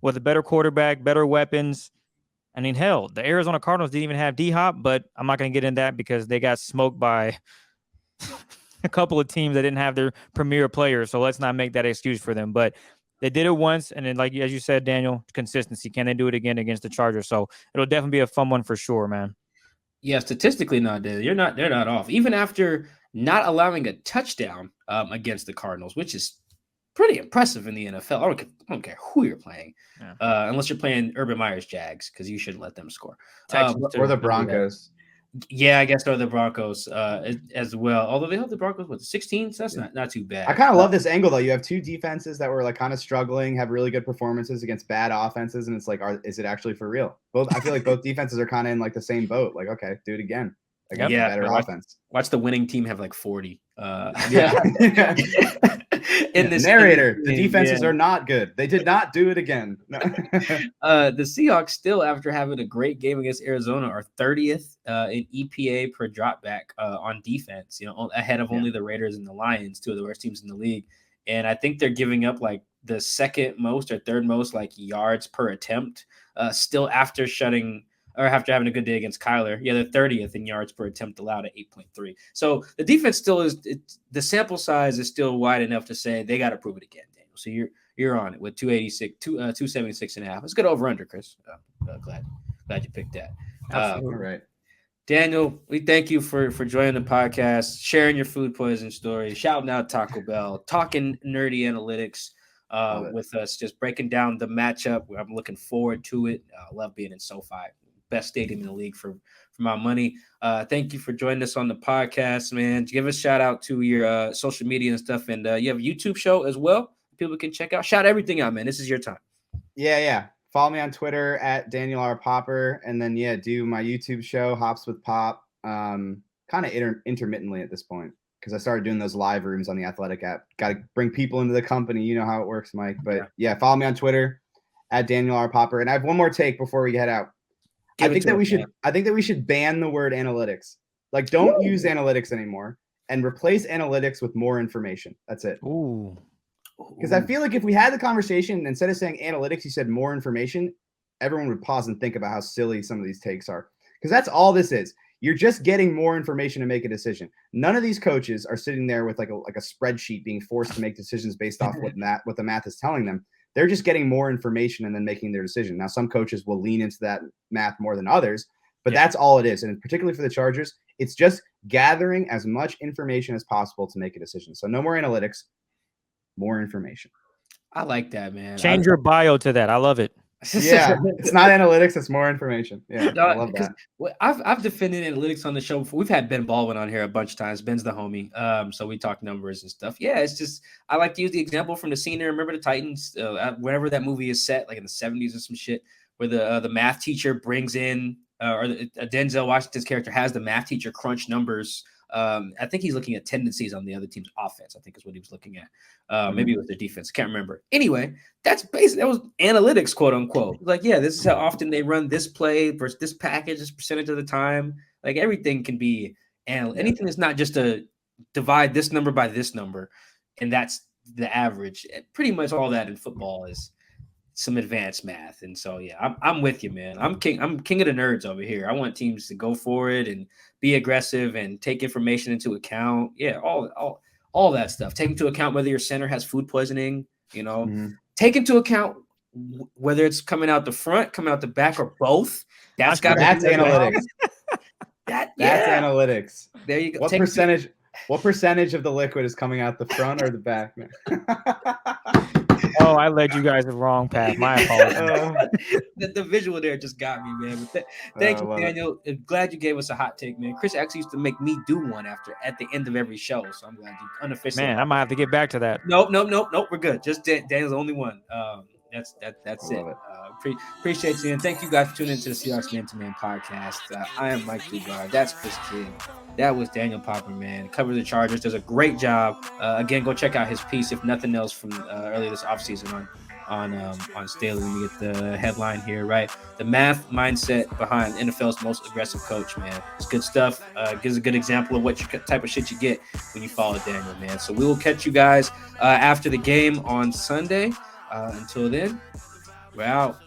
Speaker 4: with a better quarterback, better weapons? I mean, hell, the Arizona Cardinals didn't even have D-Hop, but I'm not going to get into that because they got smoked by a couple of teams that didn't have their premier players. So let's not make that excuse for them. But they did it once, and then, like as you said, Daniel, consistency. Can they do it again against the Chargers? So it'll definitely be a fun one for sure, man.
Speaker 3: Yeah, statistically, they're not off. Even after not allowing a touchdown against the Cardinals, which is pretty impressive in the NFL. I don't care who you're playing, unless you're playing Urban Meyer's Jags, because you shouldn't let them score.
Speaker 5: Or the Broncos.
Speaker 3: Yeah, I guess so. The Broncos as well. Although they held the Broncos with 16, so that's not too bad.
Speaker 5: I kind of love this angle though. You have two defenses that were like kind of struggling, have really good performances against bad offenses, and it's like, is it actually for real? I feel like both defenses are kind of in like the same boat. Like, okay, do it again against a better offense.
Speaker 3: Watch the winning team have like 40.
Speaker 5: Yeah.
Speaker 3: In this
Speaker 5: narrator, the defenses are not good. They did not do it again.
Speaker 3: The Seahawks still, after having a great game against Arizona, are 30th in EPA per dropback on defense. Ahead of only the Raiders and the Lions, two of the worst teams in the league. And I think they're giving up like the second most or third most like yards per attempt. Still after having a good day against Kyler. Yeah, they're 30th in yards per attempt allowed at 8.3. So the defense still is the sample size is still wide enough to say they got to prove it again, Daniel. So you're on it with 276 and a half. It's good over under, Chris. Glad you picked that.
Speaker 5: Absolutely right.
Speaker 3: Daniel, we thank you for joining the podcast, sharing your food poisoning story, shouting out Taco Bell, talking nerdy analytics with us, just breaking down the matchup. I'm looking forward to it. I love being in SoFi. Best stadium in the league for my money. Thank you for joining us on the podcast, man. Give a shout out to your social media and stuff. And you have a YouTube show as well. People can check out. Shout everything out, man. This is your time.
Speaker 5: Yeah. Follow me on Twitter at Daniel R. Popper. And then, do my YouTube show, Hops with Pop, kind of intermittently at this point because I started doing those live rooms on the Athletic app. Got to bring people into the company. You know how it works, Mike. But, follow me on Twitter at Daniel R. Popper. And I have one more take before we head out. I think that we should ban the word analytics. Like, don't use analytics anymore and replace analytics with more information. That's it.
Speaker 4: Ooh.
Speaker 5: Because I feel like if we had the conversation and instead of saying analytics, you said more information, everyone would pause and think about how silly some of these takes are. Because that's all this is. You're just getting more information to make a decision. None of these coaches are sitting there with like a spreadsheet being forced to make decisions based off what the math is telling them. They're just getting more information and then making their decision. Now, some coaches will lean into that math more than others, but that's all it is. And particularly for the Chargers, it's just gathering as much information as possible to make a decision. So no more analytics, more information.
Speaker 3: I like that, man.
Speaker 4: Change your bio to that. I love it.
Speaker 5: Yeah, it's not analytics, it's more information. Yeah, I love that.
Speaker 3: I've defended analytics on the show before. We've had Ben Baldwin on here a bunch of times. Ben's the homie. So we talk numbers and stuff. Yeah, it's just I like to use the example from the scene there. Remember the Titans? Whenever that movie is set, like in the 70s or some shit, where the math teacher brings in Denzel Washington's character has the math teacher crunch numbers. I think he's looking at tendencies on the other team's offense. I think is what he was looking at. Maybe it was their defense. Can't remember. Anyway, that was analytics, quote unquote. Like, this is how often they run this play versus this package, this percentage of the time. Like everything can be anything that's not just a divide this number by this number, and that's the average. Pretty much all that in football is some advanced math. And so, I'm with you, man. I'm king of the nerds over here. I want teams to go for it and be aggressive and take information into account. Yeah. All that stuff. Take into account whether your center has food poisoning, take into account whether it's coming out the front, coming out the back, or both. That's
Speaker 5: analytics.
Speaker 3: That's
Speaker 5: analytics.
Speaker 3: There you go.
Speaker 5: What percentage of the liquid is coming out the front or the back?
Speaker 4: Oh, I led you guys the wrong path. My apologies.
Speaker 3: The visual there just got me, man. But thank you, Daniel. I'm glad you gave us a hot take, man. Chris actually used to make me do one at the end of every show, so I'm glad you unofficially.
Speaker 4: Man, I might have to get back to that.
Speaker 3: Nope. We're good. Just Daniel's the only one. That's it. Appreciate you, and thank you guys for tuning into the Seahawks Man to Man podcast. I am Mike Dugard. That's Chris King. That was Daniel Popper, man. Covers the Chargers. Does a great job. Again, go check out his piece, if nothing else, from earlier this offseason on Staley. Let me get the headline here, right? The math mindset behind NFL's most aggressive coach, man. It's good stuff. Gives a good example of what type of shit you get when you follow Daniel, man. So we will catch you guys after the game on Sunday. Until then, we're out.